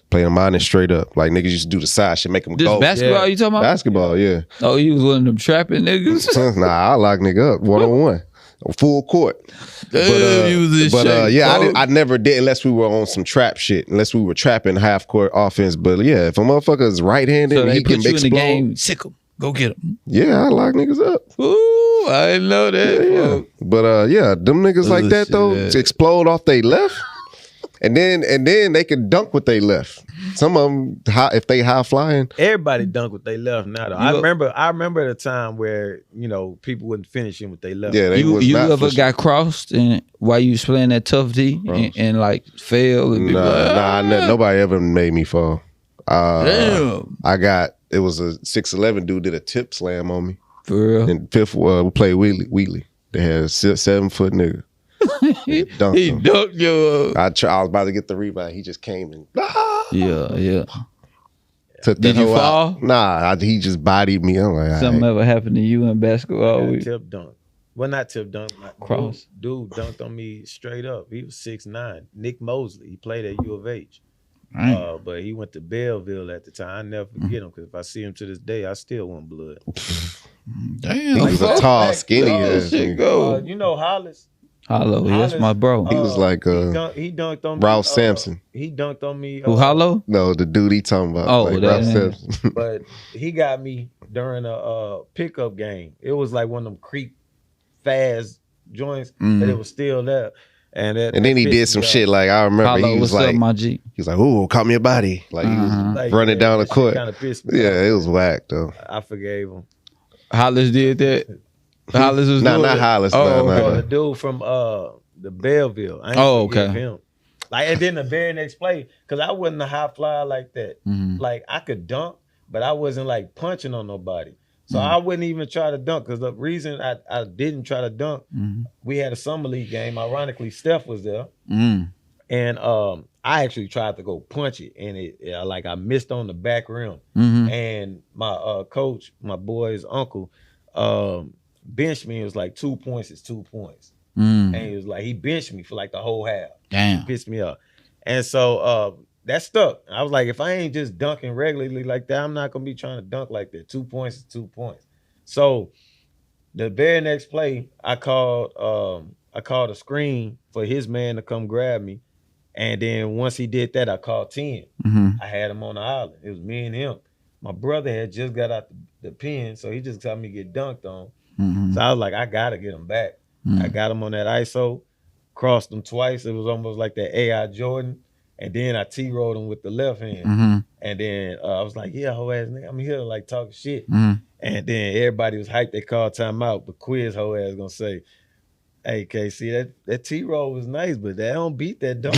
Play him on it straight up. Like niggas used to do the side shit, make them go. Basketball you talking about? Basketball, yeah. Oh, you was one of them trapping niggas? Nah, I lock nigga up 1-on-1. Full court. I never did unless we were on some trap shit. Unless we were trapping half court offense. But yeah, if a motherfucker is right-handed, so he can explode. In the game, sick him. Go get him. Yeah, I lock niggas up. Ooh, I didn't know that. Yeah. But them niggas like that though, to explode off they left. And then they can dunk with they left. Some of them, if they high flying, everybody dunk with they left now. Though I remember the time where people wouldn't finish in with they left. Yeah, you ever got crossed and while you was playing that tough D and like fail? And nobody ever made me fall. Damn, it was a 6'11" dude did a tip slam on me. For real. And fifth, we played Wheatley. They had a 7-foot nigga. He dunked your. I was about to get the rebound. He just came and yeah. Did you fall? Out. Nah, he just bodied me. I'm like, something ever happened to you in basketball? Tip dunk. Well, not tip dunk. Cross. Dude dunked on me straight up. He was 6'9". Nick Mosley. He played at U of H. But he went to Belleville at the time. I never forget him because if I see him to this day, I still want blood. Damn, he was a tall, skinny ass. You know Hollis. Hollow, that's my bro. He was like he dunked on me. Ralph Sampson. He dunked on me. Who, Hollow? No, the dude he talking about. Oh, like Ralph Sampson. But he got me during a pickup game. It was like one of them creep fast joints, but it was still there. And then he did some shit like I remember Hollow, he was what's like, up, my G? He was like, "Ooh, caught me a body." Like he was like, running down the court. Kind of pissed me. Yeah, it was whack though. I forgave him. Hollis did that. Hollis was not Hollis. The dude from the Belleville. I ain't forgive him. Like, and then the very next play, because I wasn't a high flyer like that. Like I could dunk, but I wasn't like punching on nobody. So I wouldn't even try to dunk because the reason I didn't try to dunk, we had a summer league game. Ironically, Steph was there, and I actually tried to go punch it, and I missed on the back rim. And my coach, my boy's uncle, benched me. It was like 2 points is 2 points, and he was like he benched me for like the whole half. Damn, pissed me off, and so that stuck. I was like, if I ain't just dunking regularly like that, I'm not gonna be trying to dunk like that. 2 points is 2 points. So the very next play, I called a screen for his man to come grab me. And then once he did that, I called 10. I had him on the island. It was me and him. My brother had just got out the pen, so he just got me get dunked on. So I was like, I gotta get him back. I got him on that ISO, crossed him twice. It was almost like that AI Jordan. And then I T-rolled him with the left hand. And then I was like, yeah, whole ass nigga, I'm here like talking shit. And then everybody was hyped. They called timeout, but Quiz whole ass gonna say, hey, KC, that T-roll was nice, but that don't beat that dunk.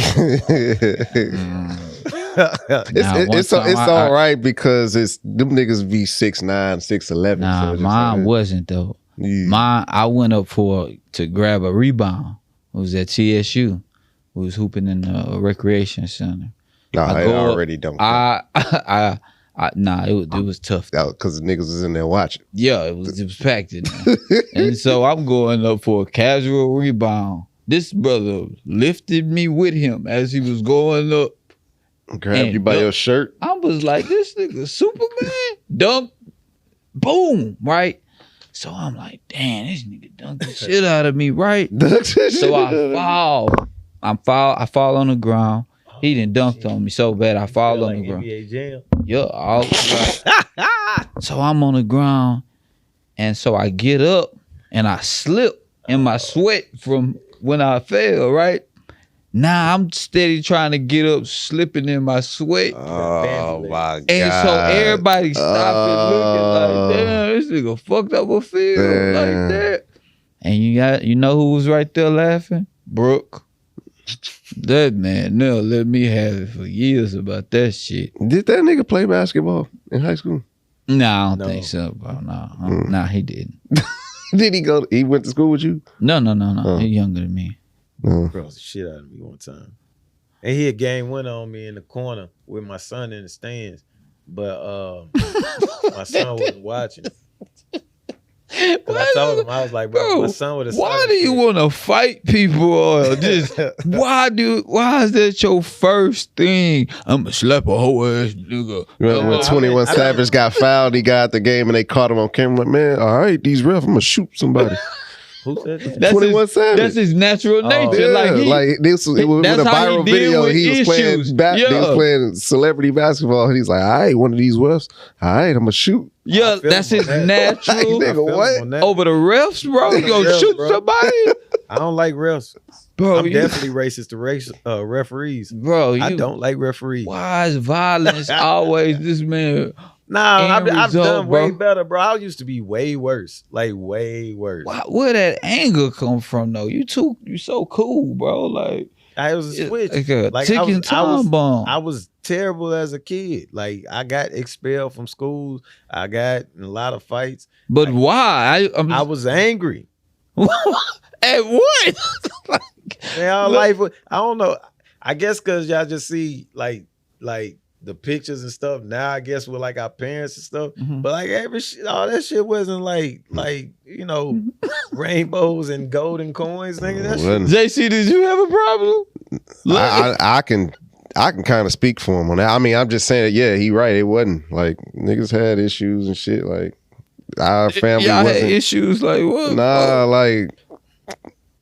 It's all right because it's them niggas be 6'9", 6'11". Nah, so mine wasn't though. Yeah. Mine, I went up to grab a rebound. It was at TSU. We was hooping in the recreation center. Nah, I already dunked. It was tough because the niggas was in there watching. Yeah, it was packed in there. And so I'm going up for a casual rebound. This brother lifted me with him as he was going up. Grabbed you by your shirt. I was like, this nigga Superman. Dunk. Boom. Right? So I'm like, damn, this nigga dunked the shit out of me, right? So I fall. I fall on the ground. He done dunked on me so bad I fall on the ground. NBA Jam. Yeah, so I'm on the ground, and so I get up and I slip in my sweat from when I fell, right? Now I'm steady trying to get up, slipping in my sweat. Oh my God. And so everybody stopped and looking like, damn, this nigga fucked up a field like that. And you know who was right there laughing? Brooke. That man never let me have it for years about that shit. Did that nigga play basketball in high school? Nah, I don't think so, bro. Nah, he didn't. Did he go? He went to school with you? No. He younger than me. Crossed the shit out of me one time. And he had game winner on me in the corner with my son in the stands. But my son wasn't watching. Cause I told him, I was like, bro, my son would have. Why do you want to fight people or just why is that your first thing? I'm gonna slap a whole ass nigga. When 21 Savage got fouled, he got the game and they caught him on camera. Like, man, all right, these refs, I'm gonna shoot somebody. Who said that? 21 Savage. That's his natural nature. Yeah, it was with a viral video. He was playing celebrity basketball, and he's like, all right, one of these refs, all right, I'm gonna shoot. Yeah, that's his natural. Nigga, what? Over the refs, bro? You gonna shoot somebody? I don't like refs. Bro, I'm definitely racist to referees. Bro, I don't like referees. Why is violence always this man? Nah, I've done way bro. better, bro. I used to be way worse. Like way worse. Where that anger come from though? You so cool, bro. Like I was a switch. Like a Like ticking time bomb. I was terrible as a kid. Like I got expelled from schools. I got in a lot of fights. But why? I was angry. At what? Man, life. I don't know. I guess because y'all just see like the pictures and stuff now, I guess with like our parents and stuff. Mm-hmm. But like all that shit wasn't like you know rainbows and golden coins, nigga. That shit. JC, did you have a problem? I can kind of speak for him on that. I mean, I'm just saying, yeah, he right. It wasn't like niggas had issues and shit. Like our family y'all wasn't had issues like what? Nah, like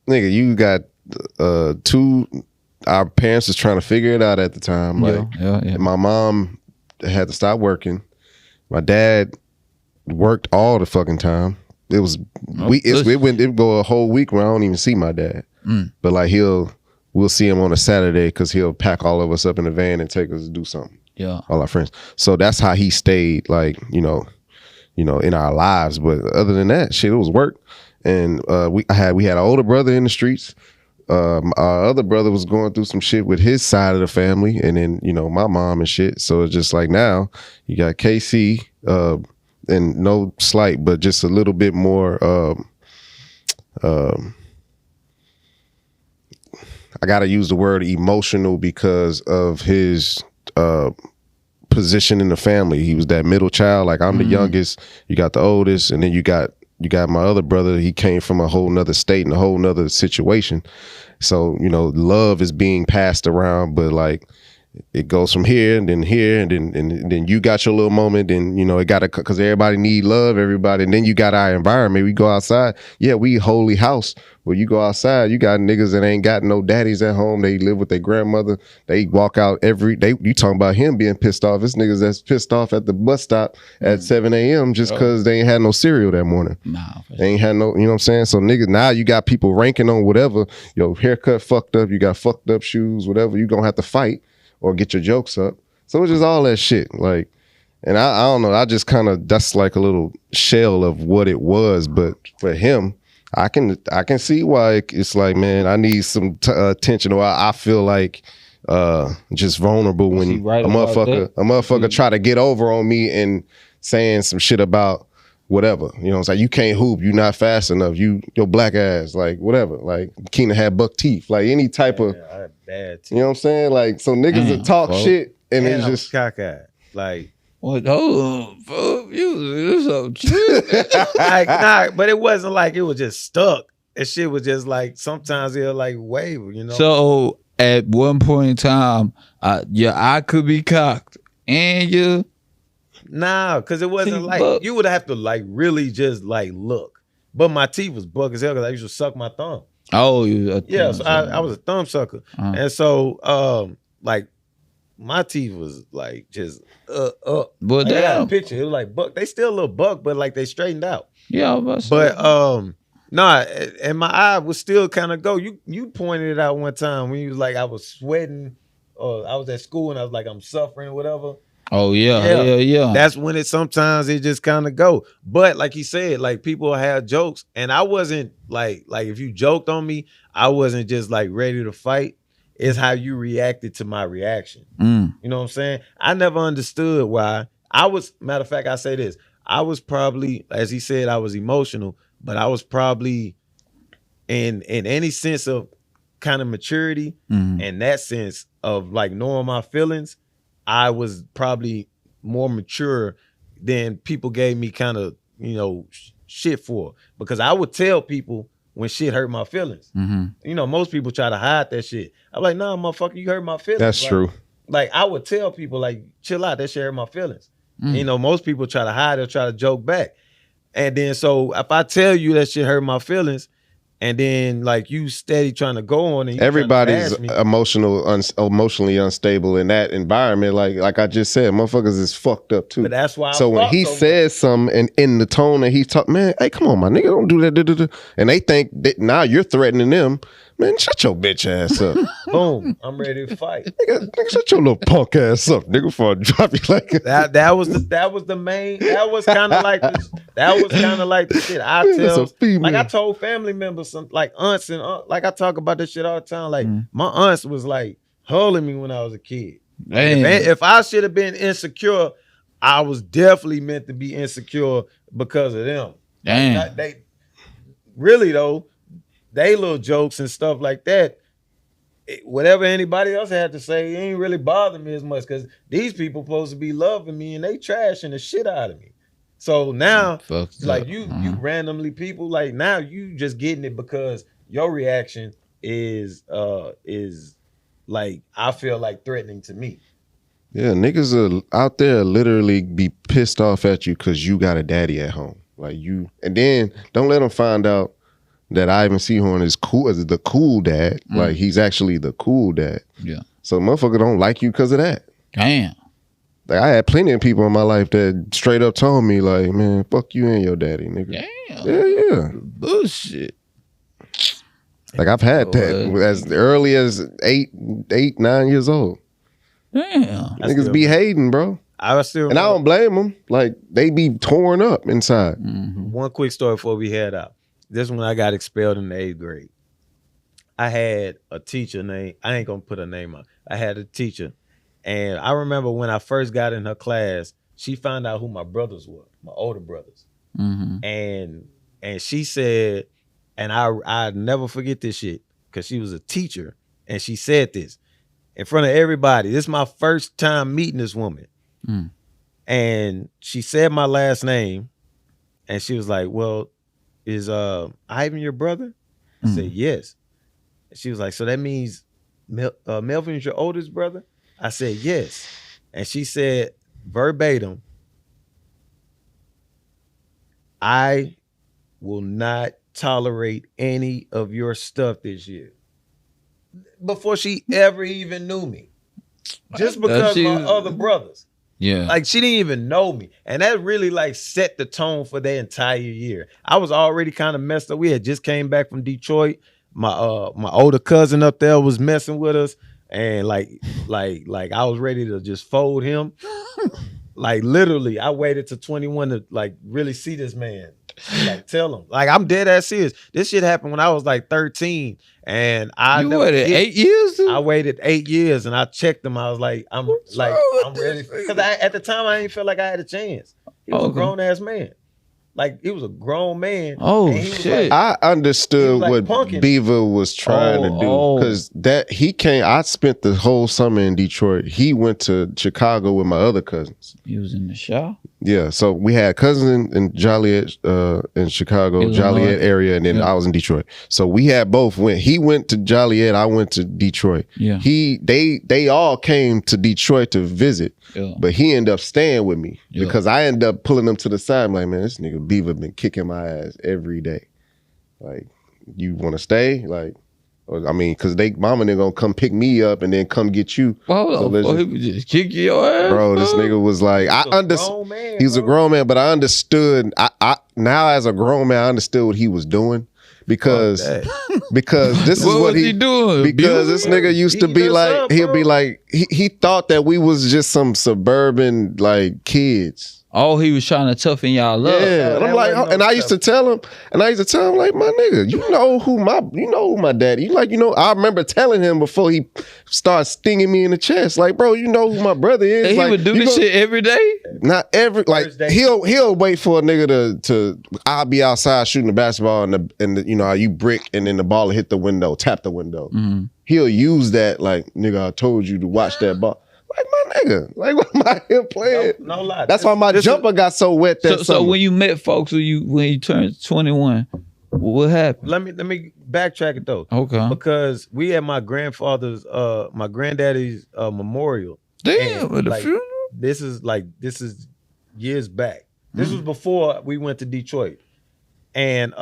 nigga, you got two. Our parents was trying to figure it out at the time. Like, yeah. My mom had to stop working. My dad worked all the fucking time. It was it would go a whole week where I don't even see my dad. But like we'll see him on a Saturday because he'll pack all of us up in a van and take us to do something. Yeah, all our friends. So that's how he stayed, like you know, in our lives. But other than that, shit, it was work. And we had an older brother in the streets. Our other brother was going through some shit with his side of the family, and then my mom and shit. So it's just like now you got KC, and no slight, but just a little bit more. I gotta use the word emotional because of his position in the family. He was that middle child. Like I'm the youngest. You got the oldest, and then you got my other brother. He came from a whole nother state and a whole nother situation. So, love is being passed around, but like it goes from here and then then you got your little moment, and it gotta, cause everybody need love, everybody. And then you got our environment. We go outside. Yeah, we holy house. But you go outside, you got niggas that ain't got no daddies at home. They live with their grandmother. They walk out every day. You talking about him being pissed off. It's niggas that's pissed off at the bus stop at 7 a.m. just because they ain't had no cereal that morning. Nah, they ain't had no, you know what I'm saying? So niggas, now you got people ranking on whatever. Your haircut fucked up. You got fucked up shoes, whatever. You gonna have to fight or get your jokes up. So it's just all that shit. Like, and I don't know. I just kind of, that's like a little shell of what it was. But for him, I can see why it's like, man, I need some attention, or I feel like just vulnerable when a motherfucker try to get over on me and saying some shit about whatever. It's like, you can't hoop, you not fast enough, your black ass, like whatever. Like Keena had buck teeth, like any type of, I had bad teeth. You know what I'm saying? Like, so niggas that talk shit and it's just cockeyed. Like, what? Hold on, fuck you so chill. like, nah, but it wasn't like it was just stuck. That shit was just like sometimes it'll like waver, So at one point in time, your eye could be cocked, and you. Nah, because it wasn't like you would have to like really just like look. But my teeth was buck as hell because I used to suck my thumb. Oh, yeah. So I was a thumb sucker, and so like. My teeth was like just up. But I got a picture. It was like buck. They still a little buck, but like they straightened out. Yeah, but Nah, and my eye was still kind of go. You pointed it out one time when you was like, I was sweating, or I was at school and I was like, I'm suffering or whatever. Oh yeah, yeah. That's when it sometimes it just kind of go. But like he said, like people have jokes, and I wasn't like if you joked on me, I wasn't just like ready to fight. It's how you reacted to my reaction. You know what I'm saying? I never understood why. Matter of fact, I say this. I was probably, as he said, I was emotional, but I was probably in any sense of kind of maturity and that sense of like knowing my feelings, I was probably more mature than people gave me kind of, shit for. Because I would tell people when shit hurt my feelings. Most people try to hide that shit. I'm like, nah, motherfucker, you hurt my feelings. That's true. Like, I would tell people, like, chill out, that shit hurt my feelings. Most people try to hide or try to joke back. And then, so if I tell you that shit hurt my feelings, and then like you steady trying to go on, and you everybody's emotionally unstable in that environment. Like I just said, motherfuckers is fucked up too. But that's why. So when he says something and in the tone that he's talking, man, hey, come on, my nigga, don't do that. And they think that now you're threatening them. Man, shut your bitch ass up. Boom, I'm ready to fight. Nigga, shut your little punk ass up, nigga, before I drop you like that. That was the main. That was kind of like the shit I tell. Like I told family members, some like aunts and like I talk about this shit all the time. Like my aunts was like holding me when I was a kid. If I should have been insecure, I was definitely meant to be insecure because of them. Damn. They really though. They little jokes and stuff like that, whatever anybody else had to say, it ain't really bother me as much because these people supposed to be loving me and they trashing the shit out of me. So now, like you randomly people, like now you just getting it because your reaction is like I feel like threatening to me. Yeah, niggas are out there literally be pissed off at you because you got a daddy at home, like you, and then don't let them find out that Ivan Seahorn is cool as the cool dad. Like he's actually the cool dad. Yeah. So motherfucker don't like you because of that. Damn. Like I had plenty of people in my life that straight up told me like, man, fuck you and your daddy, nigga. Damn. Yeah. Bullshit. Like I've had that as early as 8, 9 years old. Damn. Niggas be hating, bro. I don't blame them. Like they be torn up inside. One quick story before we head out. This is when I got expelled in the 8th grade. I had a teacher named, I ain't gonna put her name up. I had a teacher. And I remember when I first got in her class, she found out who my brothers were, my older brothers. And she said, and I never forget this shit, because she was a teacher. And she said this in front of everybody. This is my first time meeting this woman. And she said my last name. And she was like, well, is Ivan your brother? I said, yes. And she was like, so that means Melvin's your oldest brother? I said, yes. And she said, verbatim, I will not tolerate any of your stuff this year. Before she ever even knew me. Just because of my other brothers. Yeah. Like she didn't even know me. And that really like set the tone for the entire year. I was already kind of messed up. We had just came back from Detroit. My older cousin up there was messing with us. And like I was ready to just fold him. Like literally, I waited to 21 to like really see this man. Like tell him. Like I'm dead ass serious. This shit happened when I was like 13. And I waited 8 years? I waited 8 years and I checked him. I was like, I'm ready. Because at the time I didn't feel like I had a chance. He was a grown ass man. Like he was a grown man. Oh shit! I understood what Beaver was trying to do because he came. I spent the whole summer in Detroit. He went to Chicago with my other cousins. He was in the show. Yeah, so we had cousins in Joliet, in Chicago, Joliet area, and then I was in Detroit. So we had both went. He went to Joliet. I went to Detroit. Yeah. They all came to Detroit to visit. Yeah. But he ended up staying with me because I ended up pulling him to the side. I'm like, man, this nigga Beaver been kicking my ass every day. Like, you want to stay? Like, I mean, because mama they gonna come pick me up and then come get you. Well, so he would just kick your ass, bro. This nigga was like, I understood. He was a grown man, but I understood. I now as a grown man, I understood what he was doing. because Fuck this is What what was he doing? because this nigga used to be Beating us like, up, he'll bro. be like, he thought that we was just some suburban like kids. Oh, he was trying to toughen y'all up. Yeah, and that I'm like, wasn't no and I used to tell him, like, my nigga, you know who my daddy. I remember telling him before he started stinging me in the chest, like, bro, you know who my brother is. And he Like, would do you this gon- shit every day. Not every like Thursday. he'll wait for a nigga to I'll be outside shooting the basketball and you know how you brick and then the ball will hit the window, tap the window. Mm-hmm. He'll use that like, nigga, I told you to watch that ball. Like, my nigga, like, what am I here playing? No lie. That's why my This is- jumper got so wet that So summer. when you met folks when you turned 21, what happened? Let me backtrack it though. Okay. Because we had my grandfather's my granddaddy's memorial. Damn, And, with the like, funeral? This is years back. This was before we went to Detroit. And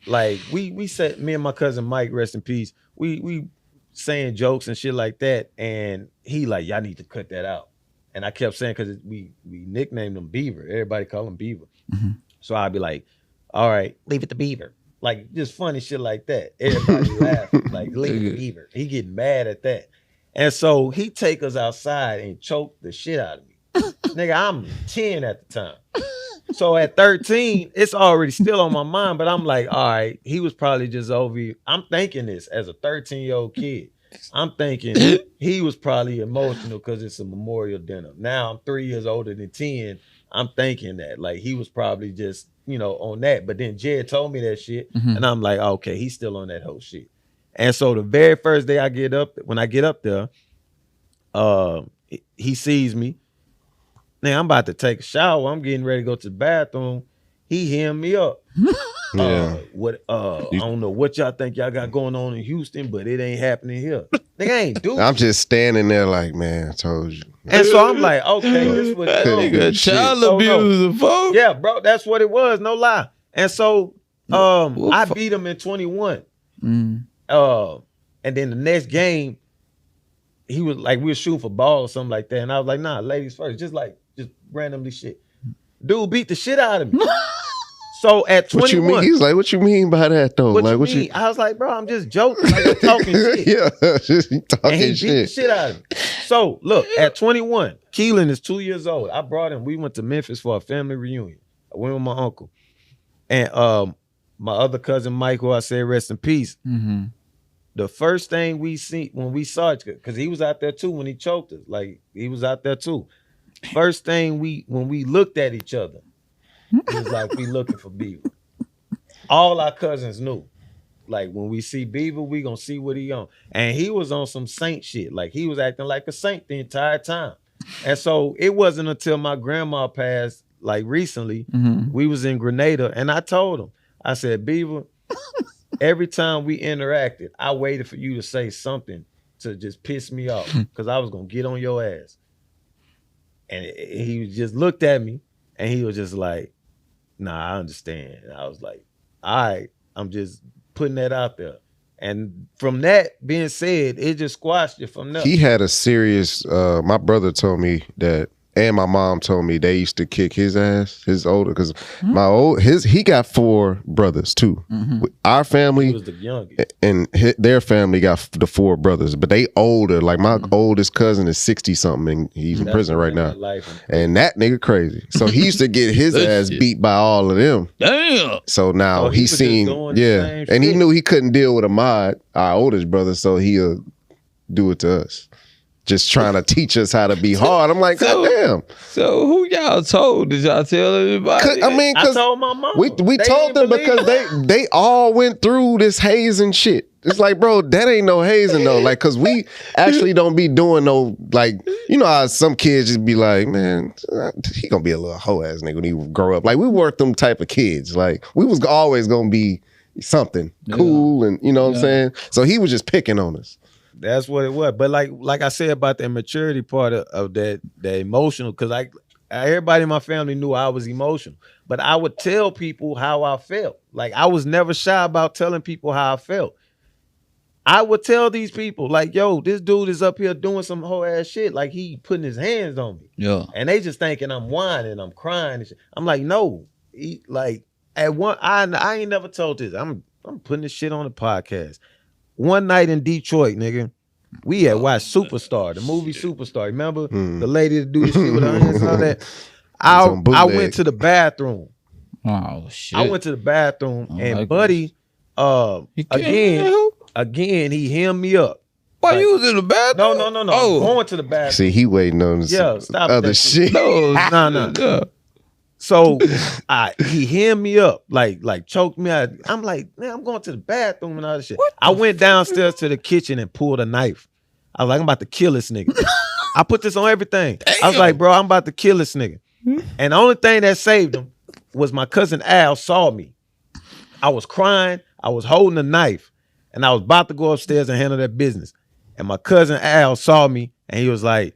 like we said, me and my cousin Mike, rest in peace, we saying jokes and shit like that. And he like, y'all need to cut that out. And I kept saying, because we nicknamed him Beaver. Everybody call him Beaver. Mhm. So I'd be like, all right, leave it to Beaver. Like, just funny shit like that. Everybody laughing, like, leave it to Beaver. He getting mad at that. And so he take us outside and choke the shit out of me. Nigga, I'm 10 at the time. So at 13, it's already still on my mind, but I'm like, all right, he was probably just over. I'm thinking this as a 13-year-old kid. I'm thinking he was probably emotional because it's a memorial dinner. Now I'm 3 years older than 10. I'm thinking that like he was probably just, on that. But then Jed told me that shit. Mhm. And I'm like, okay, he's still on that whole shit. And so the very first day when I get up there, he sees me. Now I'm about to take a shower. I'm getting ready to go to the bathroom. He hemmed me up. Yeah. I don't know what y'all think y'all got going on in Houston, but it ain't happening here. Nigga, I ain't do I'm shit. just standing there like, man, I told you. And so I'm like, okay, this what That it is. nigga Shit. child Oh, no. abuser, folks. Yeah, bro, that's what it was, no lie. And so Well, I beat him in 21. Mm. And then the next game, he was like, we were shooting for ball or something like that. And I was like, nah, ladies first, just randomly shit. Dude beat the shit out of me. So at 21. What you mean? He's like, what you mean by that though? What like, you what mean? I was like, bro, I'm just joking. Like, I'm talking shit. Yeah, just And he talking beat the shit. shit out of me. So look, at 21, Keelan is 2 years old. I brought him. We went to Memphis for a family reunion. I went with my uncle. And my other cousin Mike, who I said rest in peace. Mm-hmm. The first thing we see when we saw it, because he was out there too when he choked us. Like, he was out there too. First thing when we looked at each other, it was like we looking for Beaver. All our cousins knew. Like, when we see Beaver, we gonna see what he on. And he was on some saint shit. Like, he was acting like a saint the entire time. And so it wasn't until my grandma passed, like recently, Mm-hmm. we was in Grenada, and I told him, I said, Beaver, every time we interacted, I waited for you to say something to just piss me off, because I was gonna get on your ass. And he just looked at me, and he was just like, nah, I understand. And I was like, all right, I'm just putting that out there. And from that being said, it just squashed it from there. He had a serious. My brother told me that, and my mom told me they used to kick his ass. His older, because he got 4 brothers too. Mm-hmm. Our He family was the youngest. and their family got the 4 brothers, but they older. Like, my oldest cousin is 60 something, and he's in That's prison right the now. life. And that nigga crazy. So he used to get his That ass shit. beat by all of them. Damn. So now Oh, he he was just seen, doing the yeah, same and he shit. knew he couldn't deal with Ahmad, our oldest brother, so he'll do it to us. Just trying to teach us how to be hard. I'm like, So- goddamn. So who y'all told? Did y'all tell everybody? I mean, I because told my mom. we They told didn't them because believe they all went through this hazing shit. It's like, bro, that ain't no hazing though. Like, cause we actually don't be doing no, like, you know how some kids just be like, man, he gonna be a little hoe ass nigga when he grow up. Like, we weren't them type of kids. Like, we was always gonna be something cool, and you know what I'm saying? So he was just picking on us. That's what it was. But like I said about the maturity part of that emotional, because everybody in my family knew I was emotional, but I would tell people how I felt. Like, I was never shy about telling people how I felt. I would tell these people, like, yo, this dude is up here doing some whole ass shit. Like, he putting his hands on me. Yeah. And they just thinking I'm whining, I'm crying and shit. I'm like, no. Like, at one, I ain't never told this. I'm putting this shit on the podcast. One night in Detroit, nigga, we had watched Superstar, the movie Superstar. Remember the lady that do this shit with her hands and all that? I went to the bathroom. Oh shit! I went to the bathroom and like Buddy, again, he hemmed me up. Why like, you was in the bathroom? No. Oh. I'm going to the bathroom. See, he waiting on stop other that shit. No. No. So he hemmed me up, like choked me out. I'm like, man, I'm going to the bathroom and all this shit. I went downstairs to the kitchen and pulled a knife. I was like, I'm about to kill this nigga. I put this on everything. Damn. I was like, bro, I'm about to kill this nigga. And the only thing that saved him was my cousin Al saw me. I was crying. I was holding a knife. And I was about to go upstairs and handle that business. And my cousin Al saw me and he was like,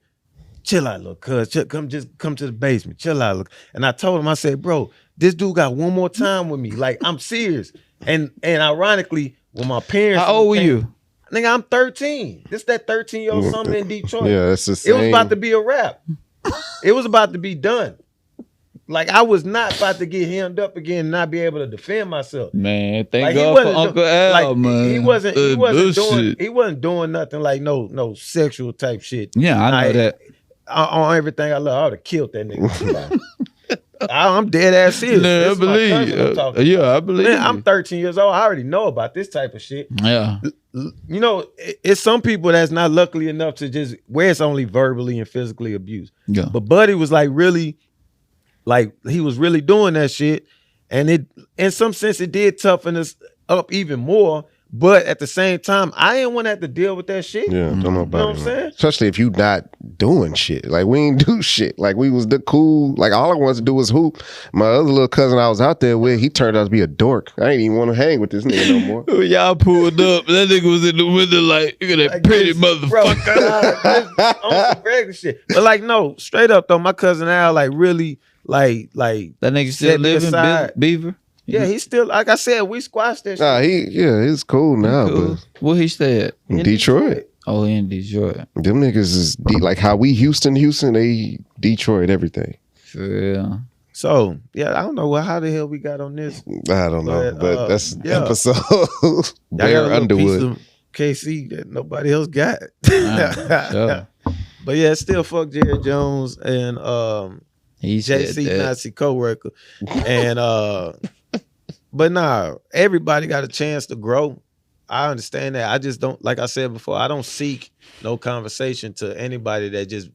chill out, little cuz. Come to the basement. Chill out, look. And I told him, I said, bro, this dude got one more time with me. Like, I'm serious. And ironically, when my parents... How old were you? Nigga, I'm 13. This that 13-year-old summer in Detroit. Yeah, that's the same. It was about to be a wrap. It was about to be done. Like, I was not about to get hemmed up again and not be able to defend myself. Man, thank God for Uncle Al, man. He wasn't doing nothing like no sexual type shit. Yeah, I know that. On everything I love, I would have killed that nigga. I'm dead ass serious. Yeah, I believe. I believe. Man, I'm 13 years old. I already know about this type of shit. Yeah. You know, it's some people that's not lucky enough to just where it's only verbally and physically abused. Yeah. But Buddy was like really, like he was really doing that shit. And it, in some sense, it did toughen us up even more. But at the same time, I didn't want to have to deal with that shit. Yeah, don't know about you know what I'm saying? Especially if you not doing shit. Like, we ain't do shit. Like, we was the cool. Like, all I wanted to do was hoop. My other little cousin I was out there with, he turned out to be a dork. I ain't even want to hang with this nigga no more. When y'all pulled up, that nigga was in the window like, look at that like pretty motherfucker. On some regular shit. But like, no, straight up though, my cousin Al, like really, like that nigga still living Beaver? Yeah, he's still, like I said, we squashed that shit. He's cool now. Cool. But where he stay at? In Detroit. Oh, in Detroit. Them niggas is like how we Houston, they Detroit everything. For real. So, yeah, I don't know how the hell we got on this. I don't know, but that's episode. Blair, Underwood. KC that nobody else got. Sure. But yeah, still fuck Jerry Jones and JC Nazi co-worker. And but nah, everybody got a chance to grow. I understand that. I just don't, like I said before, I don't seek no conversation to anybody that just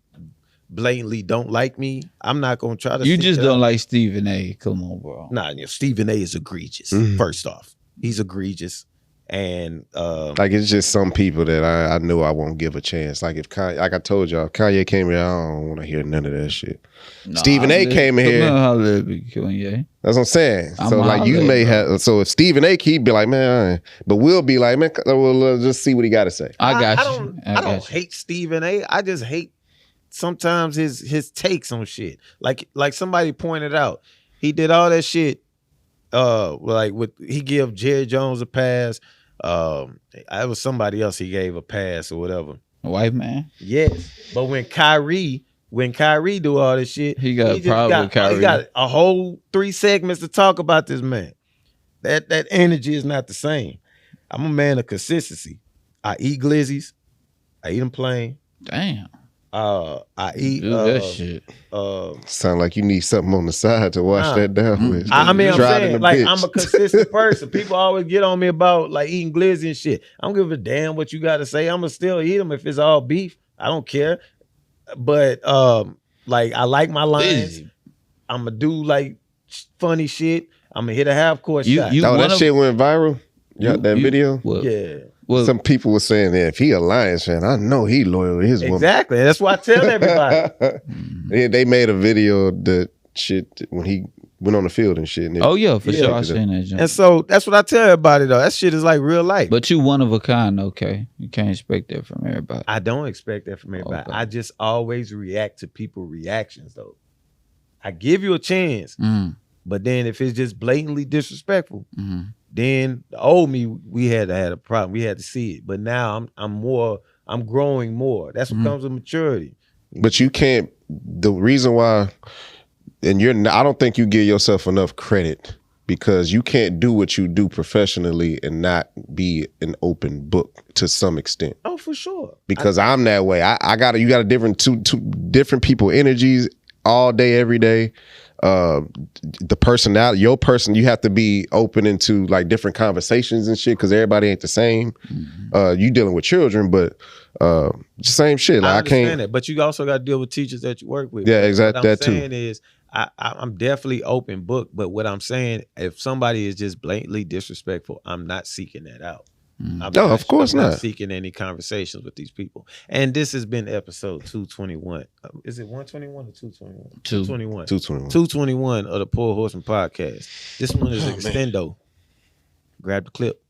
blatantly don't like me. I'm not gonna try to. You just don't like Stephen A. Come on, bro. Nah, Stephen A. is egregious. First off, he's egregious, and like it's just some people that I know I won't give a chance. Like if Kanye, like I told y'all, Kanye came here, I don't want to hear none of that shit. Nah, Stephen A. came in here. That's what I'm saying. So like you may have. So if Stephen A. he'd be like, man, but we'll be like, man, we'll just see what he got to say. I got you. I don't hate Stephen A. I just hate sometimes his takes on shit. Like somebody pointed out, he did all that shit. Like he gave Jerry Jones a pass. I was somebody else he gave a pass or whatever. A white man. Yes, but when Kyrie do all this shit, he got a problem with Kyrie. He got a whole 3 segments to talk about this man. That energy is not the same. I'm a man of consistency. I eat glizzies. I eat them plain. Damn. I eat that shit. Sound like you need something on the side to wash that down with. I mean, I'm saying, like, I'm a consistent person. People always get on me about like eating glizzy and shit. I don't give a damn what you got to say. I'm gonna still eat them if it's all beef. I don't care. But like I like my lines. I'm gonna do like funny shit. I'm gonna hit a half court shot. That shit went viral. That video. Yeah. Well, some people were saying that if he a Lions fan, I know he loyal to his woman. Exactly. That's why I tell everybody. They made a video that shit when he went on the field and shit. And for sure. I seen that. And so that's what I tell everybody though. That shit is like real life. But you one of a kind, okay? You can't expect that from everybody. I don't expect that from everybody. Okay. I just always react to people's reactions though. I give you a chance, but then if it's just blatantly disrespectful, then the old me, we had a problem. We had to see it. But now I'm growing more. That's what comes with maturity. But you can't, the reason why, and I don't think you give yourself enough credit because you can't do what you do professionally and not be an open book to some extent. Oh, for sure. Because I'm that way. You got a different two different people energies all day, every day. The personality, your person, you have to be open into like different conversations and shit because everybody ain't the same. You dealing with children, but same shit. Like I I understand can't. that, but you also got to deal with teachers that you work with. Yeah, But exactly. What I'm That too. saying is, I'm definitely open book. But what I'm saying, if somebody is just blatantly disrespectful, I'm not seeking that out. No, of course I'm not. seeking any conversations with these people. And this has been episode 221. Is it 121 or 221? 221. 221. 221 of the Poor Horseman podcast. This one is extendo. Grab the clip.